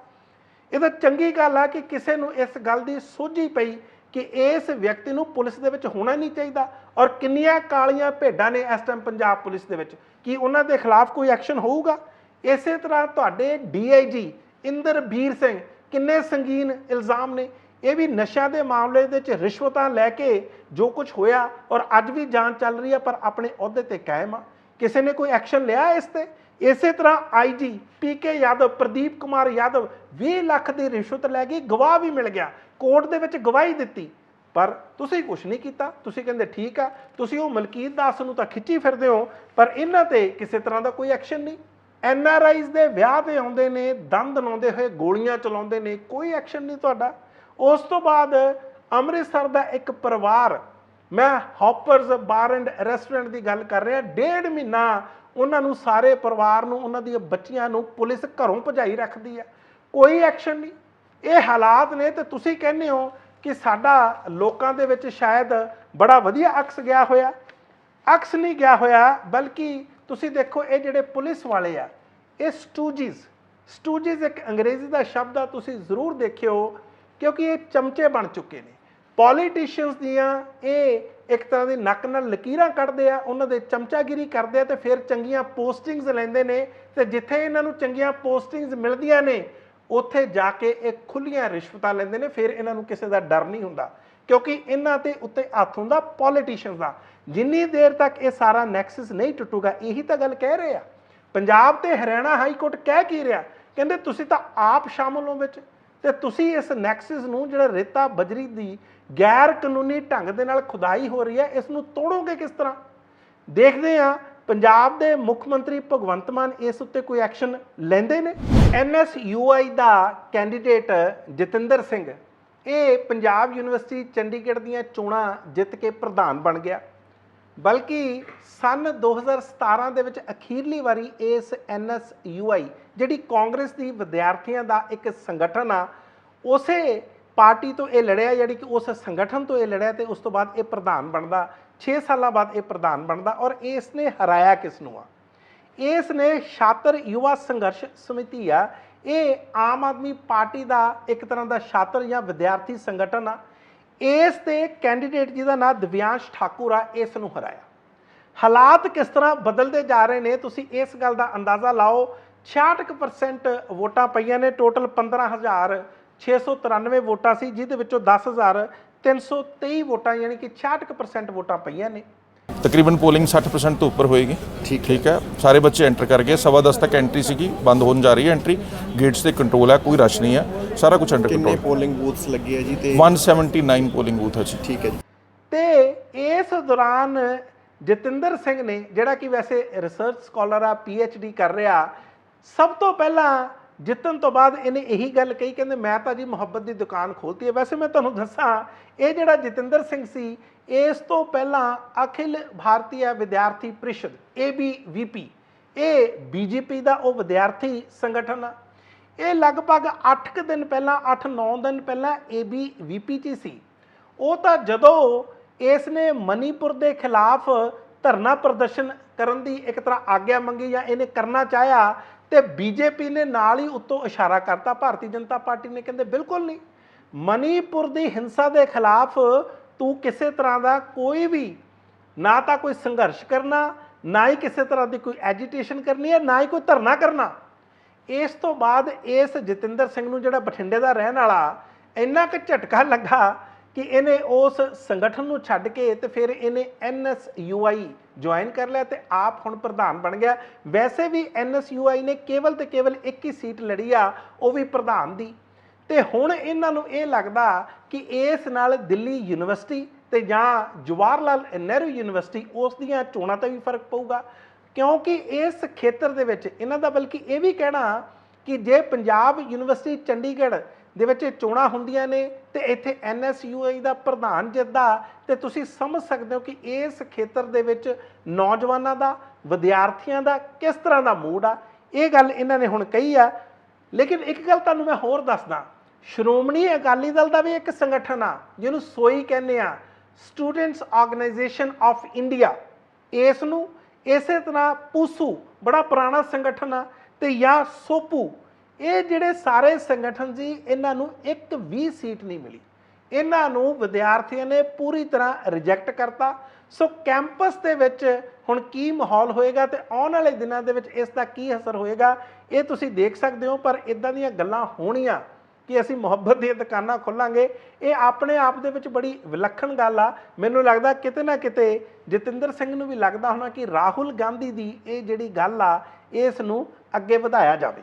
ਇਹ ਤਾਂ ਚੰਗੀ ਗੱਲ ਆ ਕਿ ਕਿਸੇ ਨੂੰ ਇਸ ਗੱਲ ਦੀ ਸੋਝੀ ਪਈ ਕਿ ਇਸ ਵਿਅਕਤੀ ਨੂੰ ਪੁਲਿਸ ਦੇ ਵਿੱਚ ਹੋਣਾ ਨਹੀਂ ਚਾਹੀਦਾ। ਔਰ ਕਿੰਨੀਆਂ ਕਾਲੀਆਂ ਭੇਡਾਂ ਨੇ ਇਸ ਟਾਈਮ ਪੰਜਾਬ ਪੁਲਿਸ ਦੇ ਵਿੱਚ, ਕਿ ਉਹਨਾਂ ਦੇ ਖਿਲਾਫ ਕੋਈ ਐਕਸ਼ਨ ਹੋਊਗਾ? ਇਸੇ ਤਰ੍ਹਾਂ ਤੁਹਾਡੇ DIG ਇੰਦਰਬੀਰ ਸਿੰਘ, ਕਿੰਨੇ ਸੰਗੀਨ ਇਲਜ਼ਾਮ ਨੇ। ਇਹ ਵੀ ਨਸ਼ਿਆਂ ਦੇ ਮਾਮਲੇ ਦੇ ਵਿੱਚ ਰਿਸ਼ਵਤਾਂ ਲੈ ਕੇ ਜੋ ਕੁਝ ਹੋਇਆ, ਔਰ ਅੱਜ ਵੀ ਜਾਂਚ ਚੱਲ ਰਹੀ ਹੈ, ਪਰ ਆਪਣੇ ਅਹੁਦੇ ਤੇ ਕਾਇਮ ਆ। ਕਿਸੇ ਨੇ ਕੋਈ ਐਕਸ਼ਨ ਲਿਆ ਇਸ ਤੇ? ਇਸੇ ਤਰ੍ਹਾਂ IG PK ਯਾਦਵ, ਪ੍ਰਦੀਪ ਕੁਮਾਰ ਯਾਦਵ 20 ਲੱਖ ਦੀ ਰਿਸ਼ਵਤ ਲੈ ਗਈ, ਗਵਾਹ ਵੀ ਮਿਲ ਗਿਆ, ਕੋਰਟ ਦੇ ਵਿੱਚ ਗਵਾਹੀ ਦਿੱਤੀ, ਪਰ ਤੁਸੀਂ ਕੁਝ ਨਹੀਂ ਕੀਤਾ। ਤੁਸੀਂ ਕਹਿੰਦੇ ਠੀਕ ਆ, ਤੁਸੀਂ ਉਹ ਮਲਕੀਤ ਦਾਸ ਨੂੰ ਤਾਂ ਖਿੱਚੀ ਫਿਰਦੇ ਹੋ, ਪਰ ਇਹਨਾਂ ਤੇ ਕਿਸੇ ਤਰ੍ਹਾਂ ਦਾ ਕੋਈ ਐਕਸ਼ਨ ਨਹੀਂ। NRIs ਦੇ ਵਿਆਹ ਤੇ ਆਉਂਦੇ ਨੇ, ਦੰਦ ਲਾਉਂਦੇ ਹੋਏ ਗੋਲੀਆਂ ਚਲਾਉਂਦੇ ਨੇ, ਕੋਈ ਐਕਸ਼ਨ ਨਹੀਂ ਤੁਹਾਡਾ। ਉਸ ਤੋਂ ਬਾਅਦ ਅੰਮ੍ਰਿਤਸਰ ਦਾ ਇੱਕ ਪਰਿਵਾਰ, ਮੈਂ ਹੌਪਰਸ ਬਾਰ ਐਂਡ ਰੈਸਟੋਰੈਂਟ ਦੀ ਗੱਲ ਕਰ ਰਿਹਾ, 1.5 ਮਹੀਨਾ ਉਹਨਾਂ ਨੂੰ, ਸਾਰੇ ਪਰਿਵਾਰ ਨੂੰ, ਉਹਨਾਂ ਦੀਆਂ ਬੱਚੀਆਂ ਨੂੰ ਪੁਲਿਸ ਘਰੋਂ ਭਜਾਈ ਰੱਖਦੀ ਹੈ, ਕੋਈ ਐਕਸ਼ਨ ਨਹੀਂ। ਇਹ ਹਾਲਾਤ ਨੇ, ਤੇ ਤੁਸੀਂ ਕਹਿੰਦੇ ਹੋ ਕਿ ਸਾਡਾ ਲੋਕਾਂ ਦੇ ਵਿੱਚ ਸ਼ਾਇਦ ਬੜਾ ਵਧੀਆ ਅਕਸ ਗਿਆ ਹੋਇਆ। ਅਕਸ ਨਹੀਂ ਗਿਆ ਹੋਇਆ, ਬਲਕਿ ਤੁਸੀਂ ਦੇਖੋ ਇਹ ਜਿਹੜੇ ਪੁਲਿਸ ਵਾਲੇ ਆ, ਇਹ ਸਟੂਜਿਸ ਇੱਕ ਅੰਗਰੇਜ਼ੀ ਦਾ ਸ਼ਬਦ ਆ, ਤੁਸੀਂ ਜ਼ਰੂਰ ਦੇਖਿਓ, ਕਿਉਂਕਿ ਇਹ ਚਮਚੇ ਬਣ ਚੁੱਕੇ ਨੇ ਪੋਲੀਟੀਸ਼ੀਅਨਸ ਦੀਆਂ। ਇਹ ਇੱਕ ਤਰ੍ਹਾਂ ਦੀ ਨੱਕ ਨਾਲ ਲਕੀਰਾਂ ਕੱਢਦੇ ਆ, ਉਹਨਾਂ ਦੇ ਚਮਚਾਗਿਰੀ ਕਰਦੇ ਆ, ਤੇ ਫਿਰ ਚੰਗੀਆਂ ਪੋਸਟਿੰਗਸ ਲੈਂਦੇ ਨੇ, ਤੇ ਜਿੱਥੇ ਇਹਨਾਂ ਨੂੰ ਚੰਗੀਆਂ ਪੋਸਟਿੰਗਸ ਮਿਲਦੀਆਂ ਨੇ ਉੱਥੇ ਜਾ ਕੇ ਇਹ ਖੁੱਲੀਆਂ ਰਿਸ਼ਵਤਾਂ ਲੈਂਦੇ ਨੇ। ਫਿਰ ਇਹਨਾਂ ਨੂੰ ਕਿਸੇ ਦਾ ਡਰ ਨਹੀਂ ਹੁੰਦਾ, ਕਿਉਂਕਿ ਇਹਨਾਂ ਤੇ ਉੱਤੇ ਹੱਥ ਹੁੰਦਾ ਪੋਲੀਟੀਸ਼ੀਅਨਸ ਦਾ। ਜਿੰਨੀ ਦੇਰ ਤੱਕ ਇਹ ਸਾਰਾ ਨੈਕਸਸ ਨਹੀਂ ਟੁੱਟੂਗਾ, ਇਹੀ ਤਾਂ ਗੱਲ ਕਹਿ ਰਹੇ ਆ। ਪੰਜਾਬ ਤੇ ਹਰਿਆਣਾ ਹਾਈ ਕੋਰਟ ਕਹਿ ਕੀ ਰਿਹਾ? ਕਹਿੰਦੇ ਤੁਸੀਂ ਤਾਂ ਆਪ ਸ਼ਾਮਲ ਹੋ ਵਿੱਚ, ਤੇ ਤੁਸੀਂ ਇਸ ਨੈਕਸਸ ਨੂੰ, ਜਿਹੜਾ ਰੇਤਾ ਬਜਰੀ ਦੀ ਗੈਰ ਕਾਨੂੰਨੀ ਢੰਗ ਦੇ ਨਾਲ ਖੁਦਾਈ ਹੋ ਰਹੀ ਹੈ, ਇਸ ਨੂੰ ਤੋੜੋਗੇ ਕਿਸ ਤਰ੍ਹਾਂ? ਦੇਖਦੇ ਹਾਂ ਪੰਜਾਬ ਦੇ ਮੁੱਖ ਮੰਤਰੀ ਭਗਵੰਤ ਮਾਨ ਇਸ ਉੱਤੇ ਕੋਈ ਐਕਸ਼ਨ ਲੈਂਦੇ ਨੇ। NSUI ਦਾ ਕੈਂਡੀਡੇਟ ਜਤਿੰਦਰ ਸਿੰਘ, ਇਹ ਪੰਜਾਬ ਯੂਨੀਵਰਸਿਟੀ ਚੰਡੀਗੜ੍ਹ ਦੀਆਂ ਚੋਣਾਂ ਜਿੱਤ ਕੇ ਪ੍ਰਧਾਨ ਬਣ ਗਿਆ, ਬਲਕਿ ਸਨ 2017 ਦੇ ਵਿੱਚ ਅਖੀਰਲੀ ਵਾਰੀ ਇਸ NSUI, ਜਿਹੜੀ ਕਾਂਗਰਸ ਦੀ ਵਿਦਿਆਰਥੀਆਂ ਦਾ ਇੱਕ ਸੰਗਠਨ ਆ, ਉਸੇ ਪਾਰਟੀ ਤੋਂ ਇਹ ਲੜਿਆ, ਜਿਹੜੀ ਕਿ ਉਸ ਸੰਗਠਨ ਤੋਂ ਇਹ ਲੜਿਆ, ਤੇ ਉਸ ਤੋਂ ਬਾਅਦ ਇਹ ਪ੍ਰਧਾਨ ਬਣਦਾ। 6 ਸਾਲਾਂ ਬਾਅਦ ਇਹ ਪ੍ਰਧਾਨ ਬਣਦਾ, ਔਰ ਇਸ ਨੇ ਹਰਾਇਆ ਕਿਸ ਨੂੰ ਆ? ਇਸ ਨੇ ਛਾਤਰ ਯੁਵਾ ਸੰਘਰਸ਼ ਸਮਿਤੀ ਆ, ਇਹ ਆਮ ਆਦਮੀ ਪਾਰਟੀ ਦਾ ਇੱਕ ਤਰ੍ਹਾਂ ਦਾ ਛਾਤਰ ਜਾਂ ਵਿਦਿਆਰਥੀ ਸੰਗਠਨ ਆ। ਇਸ ਦੇ ਕੈਂਡੀਡੇਟ ਜਿਹਦਾ ਨਾਮ ਦਿਵਿਆਂਸ਼ ਠਾਕੁਰ ਆ, ਇਸ ਨੂੰ ਹਰਾਇਆ। ਹਾਲਾਤ ਕਿਸ ਤਰ੍ਹਾਂ ਬਦਲਦੇ ਜਾ ਰਹੇ ਨੇ, ਤੁਸੀਂ ਇਸ ਗੱਲ ਦਾ ਅੰਦਾਜ਼ਾ ਲਾਓ। 66% ਵੋਟਾਂ ਪਈਆਂ ਨੇ, ਟੋਟਲ 15,693 ਵੋਟਾਂ ਸੀ, ਜਿਹਦੇ ਵਿੱਚੋਂ 10,323 ਵੋਟਾਂ ਯਾਨੀ ਕਿ 66% ਵੋਟਾਂ ਪਈਆਂ ਨੇ। तकरीबन पोलिंग 60% तो ऊपर होएगी। ठीक है, सारे बच्चे एंटर कर गए। 10:15 तक एंट्री सीगी, बंद होने जा रही है एंट्री। गेट्स से कंट्रोल है, कोई रश नहीं है, सारा कुछ अंडर कंट्रोल। पोलिंग बूथ्स लगे है जी ते 179 पोलिंग बूथ है जी। ठीक है जी। ਤੇ ਇਸ ਦੌਰਾਨ ਜਤਿੰਦਰ ਸਿੰਘ ਨੇ, ਜਿਹੜਾ ਕਿ ਵੈਸੇ ਰਿਸਰਚ ਸਕਾਲਰ ਆ, PhD ਕਰ ਰਿਹਾ, ਸਭ ਤੋਂ ਪਹਿਲਾਂ ਜਿੱਤਣ ਤੋਂ ਬਾਅਦ ਇਹਨੇ ਇਹੀ ਗੱਲ ਕਹੀ, ਕਹਿੰਦੇ ਮੈਂ ਤਾਂ ਜੀ ਮੁਹੱਬਤ ਦੀ ਦੁਕਾਨ ਖੋਲ੍ਹਤੀ ਹੈ। ਵੈਸੇ ਮੈਂ ਤੁਹਾਨੂੰ ਦੱਸਾਂ, ਇਹ ਜਿਹੜਾ ਜਤਿੰਦਰ ਸਿੰਘ ਸੀ, ਇਸ ਤੋਂ ਪਹਿਲਾਂ ਅਖਿਲ ਭਾਰਤੀ ਵਿਦਿਆਰਥੀ ਪ੍ਰੀਸ਼ਦ ABVP, ਇਹ BJP ਦਾ ਉਹ ਵਿਦਿਆਰਥੀ ਸੰਗਠਨ ਆ। ਇਹ ਲਗਭਗ 8 ਦਿਨ ਪਹਿਲਾਂ, 8-9 ਦਿਨ ਪਹਿਲਾਂ ABVP 'ਚ ਸੀ। ਉਹ ਤਾਂ ਜਦੋਂ ਇਸ ਨੇ ਮਨੀਪੁਰ ਦੇ ਖਿਲਾਫ ਧਰਨਾ ਪ੍ਰਦਰਸ਼ਨ ਕਰਨ ਦੀ ਇੱਕ ਤਰ੍ਹਾਂ ਆਗਿਆ ਮੰਗੀ ਜਾਂ ਇਹਨੇ ਕਰਨਾ ਚਾਹਿਆ, ਤੇ BJP ਨੇ ਨਾਲ ਹੀ ਉੱਤੋਂ ਇਸ਼ਾਰਾ ਕਰਤਾ, ਭਾਰਤੀ ਜਨਤਾ ਪਾਰਟੀ ਨੇ, ਕਹਿੰਦੇ ਬਿਲਕੁਲ ਨਹੀਂ, ਮਨੀਪੁਰ ਦੀ ਹਿੰਸਾ ਦੇ ਖਿਲਾਫ ਤੂੰ ਕਿਸੇ ਤਰ੍ਹਾਂ ਦਾ ਕੋਈ ਵੀ ਨਾ ਤਾਂ ਕੋਈ ਸੰਘਰਸ਼ ਕਰਨਾ, ਨਾ ਹੀ ਕਿਸੇ ਤਰ੍ਹਾਂ ਦੀ ਕੋਈ ਐਜੀਟੇਸ਼ਨ ਕਰਨੀ ਹੈ, ਨਾ ਹੀ ਕੋਈ ਧਰਨਾ ਕਰਨਾ। ਇਸ ਤੋਂ ਬਾਅਦ ਇਸ ਜਤਿੰਦਰ ਸਿੰਘ ਨੂੰ, ਜਿਹੜਾ ਬਠਿੰਡੇ ਦਾ ਰਹਿਣ ਵਾਲਾ, ਇੰਨਾ ਕੁ ਝਟਕਾ ਲੱਗਾ ਕਿ ਇਹਨੇ ਉਸ ਸੰਗਠਨ ਨੂੰ ਛੱਡ ਕੇ ਤੇ ਫਿਰ ਇਹਨੇ NSUI ਜੁਆਇਨ ਕਰ ਲਿਆ ਤੇ ਆਪ ਹੁਣ ਪ੍ਰਧਾਨ ਬਣ ਗਿਆ। ਵੈਸੇ ਵੀ NSUI ਨੇ ਕੇਵਲ ਤੇ ਕੇਵਲ ਇੱਕ ਹੀ ਸੀਟ ਲੜੀ ਆ, ਉਹ ਵੀ ਪ੍ਰਧਾਨ ਦੀ। ਤੇ ਹੁਣ ਇਹਨਾਂ ਨੂੰ ਇਹ ਲੱਗਦਾ ਕਿ ਇਸ ਨਾਲ ਦਿੱਲੀ ਯੂਨੀਵਰਸਿਟੀ ਤੇ ਜਾਂ ਜਵਾਹਰ ਲਾਲ ਨਹਿਰੂ ਯੂਨੀਵਰਸਿਟੀ, ਉਸ ਦੀਆਂ ਚੋਣਾਂ 'ਤੇ ਵੀ ਫਰਕ ਪਊਗਾ, ਕਿਉਂਕਿ ਇਸ ਖੇਤਰ ਦੇ ਵਿੱਚ ਇਹਨਾਂ ਦਾ ਬਲਕਿ ਇਹ ਵੀ ਕਹਿਣਾ ਕਿ ਜੇ ਪੰਜਾਬ ਯੂਨੀਵਰਸਿਟੀ ਚੰਡੀਗੜ੍ਹ ਦੇ ਵਿੱਚ ਚੋਣਾਂ ਹੁੰਦੀਆਂ ਨੇ ਤੇ ਇੱਥੇ NSUI ਦਾ ਪ੍ਰਧਾਨ ਜਿੱਤਦਾ, ਤੇ ਤੁਸੀਂ ਸਮਝ ਸਕਦੇ ਹੋ ਕਿ ਇਸ ਖੇਤਰ ਦੇ ਵਿੱਚ ਨੌਜਵਾਨਾਂ ਦਾ, ਵਿਦਿਆਰਥੀਆਂ ਦਾ ਕਿਸ ਤਰ੍ਹਾਂ ਦਾ ਮੂਡ ਆ। ਇਹ ਗੱਲ ਇਹਨਾਂ ਨੇ ਹੁਣ ਕਹੀ ਆ। ਲੇਕਿਨ ਇੱਕ ਗੱਲ ਤੁਹਾਨੂੰ ਮੈਂ ਹੋਰ ਦੱਸਦਾ, ਸ਼੍ਰੋਮਣੀ ਅਕਾਲੀ ਦਲ ਦਾ ਵੀ ਇੱਕ ਸੰਗਠਨ ਆ, ਜਿਹਨੂੰ SOI ਕਹਿੰਦੇ ਆ, ਸਟੂਡੈਂਟਸ ਆਰਗੇਨਾਈਜੇਸ਼ਨ ਆਫ ਇੰਡੀਆ। ਇਸ ਨੂੰ ਇਸੇ ਤਰ੍ਹਾਂ PUSU, ਬੜਾ ਪੁਰਾਣਾ ਸੰਗਠਨ ਆ, ਤੇ ਜਾਂ SOPU, ਇਹ ਜਿਹੜੇ ਸਾਰੇ ਸੰਗਠਨ ਜੀ, ਇਹਨਾਂ ਨੂੰ ਇੱਕ ਵੀ ਸੀਟ ਨਹੀਂ ਮਿਲੀ। ਇਹਨਾਂ ਨੂੰ ਵਿਦਿਆਰਥੀਆਂ ਨੇ ਪੂਰੀ ਤਰ੍ਹਾਂ ਰਿਜੈਕਟ ਕਰਤਾ। ਸੋ ਕੈਂਪਸ ਦੇ ਵਿੱਚ ਹੁਣ ਕੀ ਮਾਹੌਲ ਹੋਏਗਾ ਤੇ ਆਉਣ ਵਾਲੇ ਦਿਨਾਂ ਦੇ ਵਿੱਚ ਇਸ ਦਾ ਕੀ ਅਸਰ ਹੋਏਗਾ, ਇਹ ਤੁਸੀਂ ਦੇਖ ਸਕਦੇ ਹੋ। ਪਰ ਇਦਾਂ ਦੀਆਂ ਗੱਲਾਂ ਹੋਣੀਆਂ ਕਿ ਅਸੀਂ ਮੁਹੱਬਤ ਦੀਆਂ ਦੁਕਾਨਾਂ ਖੋਲਾਂਗੇ, ਇਹ ਆਪਣੇ ਆਪ ਦੇ ਵਿੱਚ ਬੜੀ ਵਿਲੱਖਣ ਗੱਲ ਆ। ਮੈਨੂੰ ਲੱਗਦਾ ਕਿਤੇ ਨਾ ਕਿਤੇ ਜਤਿੰਦਰ ਸਿੰਘ ਨੂੰ ਵੀ ਲੱਗਦਾ ਹੋਣਾ ਕਿ ਰਾਹੁਲ ਗਾਂਧੀ ਦੀ ਇਹ ਜਿਹੜੀ ਗੱਲ ਆ, ਇਸ ਨੂੰ ਅੱਗੇ ਵਧਾਇਆ ਜਾਵੇ।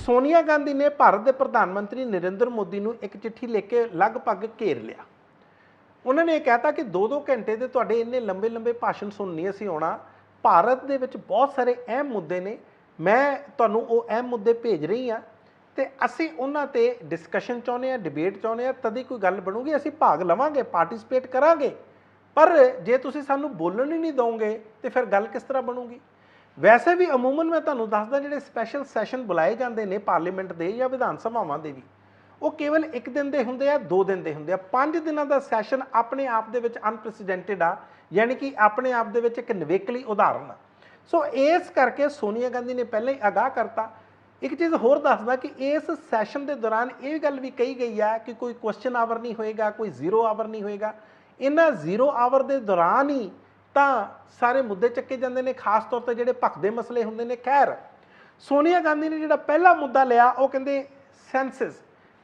ਸੋਨੀਆ ਗਾਂਧੀ ਨੇ ਭਾਰਤ ਦੇ ਪ੍ਰਧਾਨ ਮੰਤਰੀ ਨਰਿੰਦਰ ਮੋਦੀ ਨੂੰ ਇੱਕ ਚਿੱਠੀ ਲਿਖ ਕੇ ਲਗਭਗ ਘੇਰ ਲਿਆ। ਉਹਨਾਂ ਨੇ ਇਹ ਕਹਿਤਾ ਕਿ 2-2 ਘੰਟੇ ਦੇ ਤੁਹਾਡੇ ਇੰਨੇ ਲੰਬੇ ਭਾਸ਼ਣ ਸੁਣ ਨਹੀਂ ਅਸੀਂ ਆਉਣਾ। ਭਾਰਤ ਦੇ ਵਿੱਚ ਬਹੁਤ ਸਾਰੇ ਅਹਿਮ ਮੁੱਦੇ ਨੇ, ਮੈਂ ਤੁਹਾਨੂੰ ਉਹ ਅਹਿਮ ਮੁੱਦੇ ਭੇਜ ਰਹੀ ਹਾਂ ਤੇ ਅਸੀਂ ਉਹਨਾਂ ਤੇ ਡਿਸਕਸ਼ਨ ਚਾਹੁੰਦੇ ਹਾਂ, ਡਿਬੇਟ ਚਾਹੁੰਦੇ ਹਾਂ, ਤਦ ਹੀ ਕੋਈ ਗੱਲ ਬਣੂਗੀ। ਅਸੀਂ ਭਾਗ ਲਵਾਂਗੇ, ਪਾਰਟਿਸਿਪੇਟ ਕਰਾਂਗੇ, ਪਰ ਜੇ ਤੁਸੀਂ ਸਾਨੂੰ ਬੋਲਣ ਹੀ ਨਹੀਂ ਦਿਓਗੇ ਤੇ ਫਿਰ ਗੱਲ ਕਿਸ ਤਰ੍ਹਾਂ ਬਣੂਗੀ। ਵੈਸੇ ਵੀ ਅਮੂਮਨ ਮੈਂ ਤੁਹਾਨੂੰ ਦੱਸਦਾ, ਜਿਹੜੇ ਸਪੈਸ਼ਲ ਸੈਸ਼ਨ ਬੁਲਾਏ ਜਾਂਦੇ ਨੇ ਪਾਰਲੀਮੈਂਟ ਦੇ ਜਾਂ ਵਿਧਾਨ ਸਭਾਵਾਂ ਦੇ ਵੀ, ਉਹ ਕੇਵਲ 1 ਦਿਨ ਦੇ ਹੁੰਦੇ ਆ, 2 ਦਿਨ ਦੇ ਹੁੰਦੇ ਆ। 5 ਦਿਨਾਂ ਦਾ ਸੈਸ਼ਨ ਆਪਣੇ ਆਪ ਦੇ ਵਿੱਚ ਅਨਪ੍ਰੈਸੀਡੈਂਟਡ ਆ, ਯਾਨੀ ਕਿ ਆਪਣੇ ਆਪ ਦੇ ਵਿੱਚ ਇੱਕ ਨਿਵੇਕਲੀ ਉਦਾਹਰਨ ਆ। ਸੋ ਇਸ ਕਰਕੇ ਸੋਨੀਆ ਗਾਂਧੀ ਨੇ ਪਹਿਲਾਂ ਹੀ ਆਗਾਹ ਕਰਤਾ। ਇੱਕ ਚੀਜ਼ ਹੋਰ ਦੱਸਦਾ ਕਿ ਇਸ ਸੈਸ਼ਨ ਦੇ ਦੌਰਾਨ ਇਹ ਗੱਲ ਵੀ ਕਹੀ ਗਈ ਹੈ ਕਿ ਕੋਈ ਕੁਐਸਚਨ ਆਵਰ ਨਹੀਂ ਹੋਏਗਾ, ਕੋਈ 0 ਆਵਰ ਨਹੀਂ ਹੋਏਗਾ। ਇਹਨਾਂ 0 ਆਵਰ ਦੇ ਦੌਰਾਨ ਹੀ ਤਾਂ ਸਾਰੇ ਮੁੱਦੇ ਚੱਕੇ ਜਾਂਦੇ ਨੇ, ਖਾਸ ਤੌਰ ਤੇ ਜਿਹੜੇ ਭਖਦੇ ਮਸਲੇ ਹੁੰਦੇ ਨੇ। ਖੈਰ, ਸੋਨੀਆ ਗਾਂਧੀ ਨੇ ਜਿਹੜਾ ਪਹਿਲਾ ਮੁੱਦਾ ਲਿਆ, ਉਹ ਕਹਿੰਦੇ ਸੈਂਸਸ,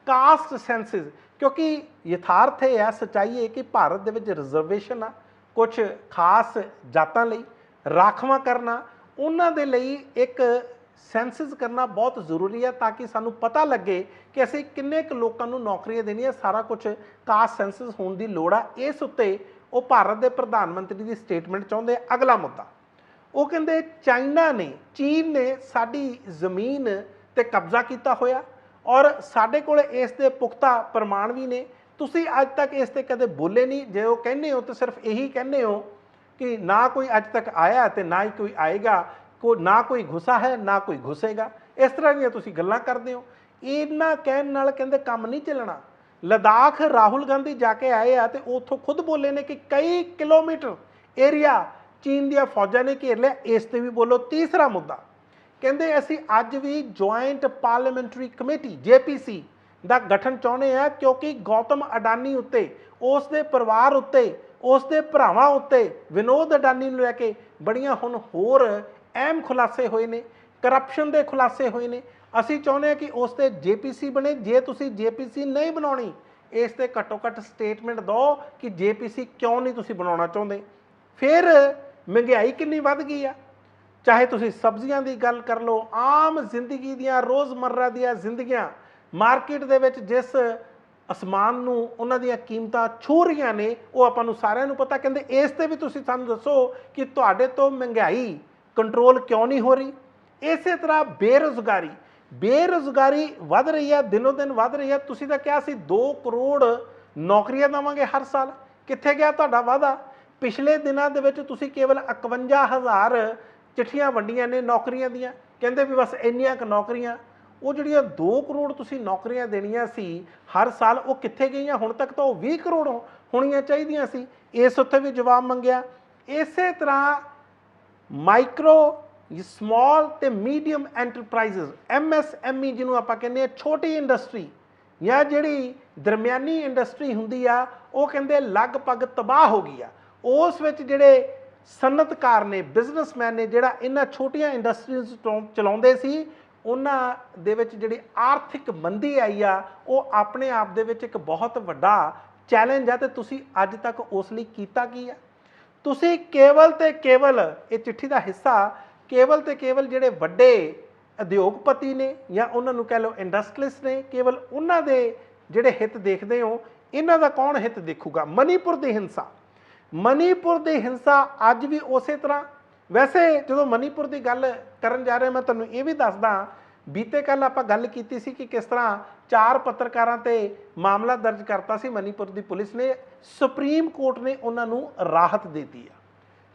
ਕਾਸਟ ਸੈਂਸਸ, ਕਿਉਂਕਿ ਯਥਾਰਥ ਇਹ ਹੈ, ਸੱਚਾਈ ਹੈ ਕਿ ਭਾਰਤ ਦੇ ਵਿੱਚ ਰਿਜ਼ਰਵੇਸ਼ਨ ਆ ਕੁਝ ਖਾਸ ਜਾਤਾਂ ਲਈ, ਰਾਖਵਾਂ ਕਰਨਾ, ਉਹਨਾਂ ਦੇ ਲਈ ਇੱਕ ਸੈਂਸਸ ਕਰਨਾ ਬਹੁਤ ਜ਼ਰੂਰੀ ਹੈ ਤਾਂ ਕਿ ਸਾਨੂੰ ਪਤਾ ਲੱਗੇ ਕਿ ਅਸੀਂ ਕਿੰਨੇ ਕੁ ਲੋਕਾਂ ਨੂੰ ਨੌਕਰੀਆਂ ਦੇਣੀਆਂ। ਸਾਰਾ ਕੁਝ ਕਾਸਟ ਸੈਂਸਸ ਹੋਣ ਦੀ ਲੋੜ ਆ। ਇਸ ਉੱਤੇ ਉਹ ਭਾਰਤ ਦੇ ਪ੍ਰਧਾਨ ਮੰਤਰੀ ਦੀ ਸਟੇਟਮੈਂਟ ਚਾਹੁੰਦੇ। ਅਗਲਾ ਮੁੱਦਾ, ਉਹ ਕਹਿੰਦੇ ਚਾਈਨਾ ਨੇ, ਚੀਨ ਨੇ ਸਾਡੀ ਜ਼ਮੀਨ ਤੇ ਕਬਜ਼ਾ ਕੀਤਾ ਹੋਇਆ ਔਰ ਸਾਡੇ ਕੋਲ ਇਸ ਦੇ ਪੁਖਤਾ ਪ੍ਰਮਾਣ ਵੀ ਨੇ। ਤੁਸੀਂ ਅੱਜ ਤੱਕ ਇਸ ਤੇ ਕਦੇ ਬੋਲੇ ਨਹੀਂ। ਜੇ ਉਹ ਕਹਿੰਦੇ ਹੋ ਤਾਂ ਸਿਰਫ ਇਹੀ ਕਹਿੰਦੇ ਹੋ ਕਿ ਨਾ ਕੋਈ ਅੱਜ ਤੱਕ ਆਇਆ ਤੇ ਨਾ ਹੀ ਕੋਈ ਆਏਗਾ, ਨਾ ਕੋਈ ਘੁਸਾ ਹੈ ਨਾ ਕੋਈ ਘੁਸੇਗਾ। ਇਸ ਤਰ੍ਹਾਂ ਦੀਆਂ ਤੁਸੀਂ ਗੱਲਾਂ ਕਰਦੇ ਹੋ। ਇਹਨਾਂ ਕਹਿਣ ਨਾਲ ਕਹਿੰਦੇ ਕੰਮ ਨਹੀਂ ਚੱਲਣਾ। ਲਦਾਖ ਰਾਹੁਲ ਗਾਂਧੀ ਜਾ ਕੇ ਆਏ ਆ ਤੇ ਉੱਥੋਂ ਖੁਦ ਬੋਲੇ ਨੇ ਕਿ ਕਈ ਕਿਲੋਮੀਟਰ ਏਰੀਆ ਚੀਨ ਦੀਆਂ ਫੌਜਾਂ ਨੇ ਘੇਰ ਲਿਆ। ਇਸ ਤੇ ਵੀ ਬੋਲੋ। ਤੀਸਰਾ ਮੁੱਦਾ, ਕਹਿੰਦੇ ਅਸੀਂ ਅੱਜ ਵੀ ਜੁਆਇੰਟ ਪਾਰਲੀਮੈਂਟਰੀ ਕਮੇਟੀ JPC ਦਾ ਗਠਨ ਚਾਹੁੰਦੇ ਆ, ਕਿਉਂਕਿ ਗੌਤਮ ਅਡਾਨੀ ਉੱਤੇ, ਉਸ ਦੇ ਪਰਿਵਾਰ ਉੱਤੇ ਉਸ ਦੇ ਭਰਾਵਾਂ ਉੱਤੇ ਵਿਨੋਦ ਅਡਾਨੀ ਨੂੰ ਲੈ ਕੇ ਬੜੀਆਂ ਹੁਣ ਹੋਰ ਅਹਿਮ ਖੁਲਾਸੇ ਹੋਏ ਨੇ, ਕਰਪਸ਼ਨ ਦੇ ਖੁਲਾਸੇ ਹੋਏ ਨੇ। ਅਸੀਂ ਚਾਹੁੰਦੇ ਹਾਂ ਕਿ ਉਸ ਤੇ ਜੇਪੀਸੀ ਬਣੇ। ਜੇ ਤੁਸੀਂ ਜੇਪੀਸੀ ਨਹੀਂ ਬਣਾਉਣੀ, ਇਸ ਤੇ ਘੱਟੋ ਘੱਟ ਸਟੇਟਮੈਂਟ ਦਿਓ ਕਿ ਜੇਪੀਸੀ ਕਿਉਂ ਨਹੀਂ ਤੁਸੀਂ ਬਣਾਉਣਾ ਚਾਹੁੰਦੇ। ਫਿਰ ਮਹਿੰਗਾਈ ਕਿੰਨੀ ਵੱਧ ਗਈ ਆ, ਚਾਹੇ ਤੁਸੀਂ ਸਬਜ਼ੀਆਂ ਦੀ ਗੱਲ ਕਰ ਲਓ, ਆਮ ਜ਼ਿੰਦਗੀ ਦੀਆਂ ਰੋਜ਼ਮर्रा ਦੀਆਂ ਜ਼ਿੰਦਗੀਆਂ ਮਾਰਕੀਟ ਦੇ ਵਿੱਚ ਜਿਸ ਅਸਮਾਨ ਨੂੰ ਉਹਨਾਂ ਦੀਆਂ ਕੀਮਤਾਂ ਛੂਹ ਰਹੀਆਂ ਨੇ, ਉਹ ਆਪਾਂ ਨੂੰ ਸਾਰਿਆਂ ਨੂੰ ਪਤਾ। ਕਹਿੰਦੇ ਇਸ ਤੇ ਵੀ ਤੁਸੀਂ ਸਾਨੂੰ ਦੱਸੋ ਕਿ ਤੁਹਾਡੇ ਤੋਂ ਮਹਿੰਗਾਈ ਕੰਟਰੋਲ ਕਿਉਂ ਨਹੀਂ ਹੋ ਰਹੀ। ਇਸੇ ਤਰ੍ਹਾਂ ਬੇਰੁਜ਼ਗਾਰੀ ਵੱਧ ਰਹੀ ਹੈ, ਦਿਨੋਂ ਦਿਨ ਵੱਧ ਰਹੀ ਹੈ। ਤੁਸੀਂ ਤਾਂ ਕਿਹਾ ਸੀ 2 ਕਰੋੜ ਨੌਕਰੀਆਂ ਦੇਵਾਂਗੇ ਹਰ ਸਾਲ, ਕਿੱਥੇ ਗਿਆ ਤੁਹਾਡਾ ਵਾਅਦਾ? ਪਿਛਲੇ ਦਿਨਾਂ ਦੇ ਵਿੱਚ ਤੁਸੀਂ ਕੇਵਲ 51,000 ਚਿੱਠੀਆਂ ਵੰਡੀਆਂ ਨੇ ਨੌਕਰੀਆਂ ਦੀਆਂ, ਕਹਿੰਦੇ ਵੀ ਬਸ ਇੰਨੀਆਂ ਕੁ ਨੌਕਰੀਆਂ। ਉਹ ਜਿਹੜੀਆਂ 2 ਕਰੋੜ ਤੁਸੀਂ ਨੌਕਰੀਆਂ ਦੇਣੀਆਂ ਸੀ ਹਰ ਸਾਲ, ਉਹ ਕਿੱਥੇ ਗਈਆਂ? ਹੁਣ ਤੱਕ ਤਾਂ ਉਹ 20 ਕਰੋੜ ਹੋਣੀਆਂ ਚਾਹੀਦੀਆਂ ਸੀ। ਇਸ ਉੱਤੇ ਵੀ ਜਵਾਬ ਮੰਗਿਆ। ਇਸੇ ਤਰ੍ਹਾਂ ਮਾਈਕਰੋ, ਸਮਾਲ ਤੇ ਮੀਡੀਅਮ ਐਂਟਰਪ੍ਰਾਈਜ਼ਸ, MSME ਜਿਹਨੂੰ ਆਪਾਂ ਕਹਿੰਦੇ ਹਾਂ, ਛੋਟੀ ਇੰਡਸਟਰੀ ਜਾਂ ਜਿਹੜੀ ਦਰਮਿਆਨੀ ਇੰਡਸਟਰੀ ਹੁੰਦੀ ਆ, ਉਹ ਕਹਿੰਦੇ ਲਗਭਗ ਤਬਾਹ ਹੋ ਗਈ ਆ। ਉਸ ਵਿੱਚ ਜਿਹੜੇ ਸਨਅਤਕਾਰ ਨੇ, ਬਿਜ਼ਨਸਮੈਨ ਨੇ, ਜਿਹੜਾ ਇਹਨਾਂ ਛੋਟੀਆਂ ਇੰਡਸਟਰੀਜ਼ ਚਲਾਉਂਦੇ ਸੀ, ਉਹਨਾਂ ਦੇ ਵਿੱਚ ਜਿਹੜੀ ਆਰਥਿਕ ਮੰਦੀ ਆਈ ਆ, ਉਹ ਆਪਣੇ ਆਪ ਦੇ ਵਿੱਚ ਇੱਕ ਬਹੁਤ ਵੱਡਾ ਚੈਲੰਜ ਆ। ਤੇ ਤੁਸੀਂ ਅੱਜ ਤੱਕ ਉਸ ਲਈ ਕੀਤਾ ਕੀ ਆ? ਤੁਸੀਂ ਕੇਵਲ ਤੇ ਕੇਵਲ, ਇਹ ਚਿੱਠੀ ਦਾ ਹਿੱਸਾ ਕੇਵਲ ਤੇ ਕੇਵਲ ਜਿਹੜੇ ਵੱਡੇ ਉਦਯੋਗਪਤੀ ਨੇ ਜਾਂ ਉਹਨਾਂ ਨੂੰ ਕਹਿ ਲਓ ਇੰਡਸਟਰੀਅਲਿਸਟ ਨੇ, ਕੇਵਲ ਉਹਨਾਂ ਦੇ ਜਿਹੜੇ ਹਿੱਤ ਦੇਖਦੇ ਹੋ। ਇਹਨਾਂ ਦਾ ਕੌਣ ਹਿੱਤ ਦੇਖੂਗਾ? ਮਨੀਪੁਰ ਦੀ ਹਿੰਸਾ ਅੱਜ ਵੀ ਉਸੇ ਤਰ੍ਹਾਂ। ਵੈਸੇ ਜਦੋਂ ਮਨੀਪੁਰ ਦੀ ਗੱਲ ਕਰਨ ਜਾ ਰਹੇ, ਮੈਂ ਤੁਹਾਨੂੰ ਇਹ ਵੀ ਦੱਸਦਾ, ਬੀਤੇ ਕੱਲ ਆਪਾਂ ਗੱਲ ਕੀਤੀ ਸੀ ਕਿ ਕਿਸ ਤਰ੍ਹਾਂ 4 ਪੱਤਰਕਾਰਾਂ ਤੇ ਮਾਮਲਾ ਦਰਜ ਕਰਤਾ ਸੀ ਮਨੀਪੁਰ ਦੀ ਪੁਲਿਸ ਨੇ। ਸੁਪਰੀਮ ਕੋਰਟ ਨੇ ਉਹਨਾਂ ਨੂੰ ਰਾਹਤ ਦੇ ਦਿੱਤੀ ਆ,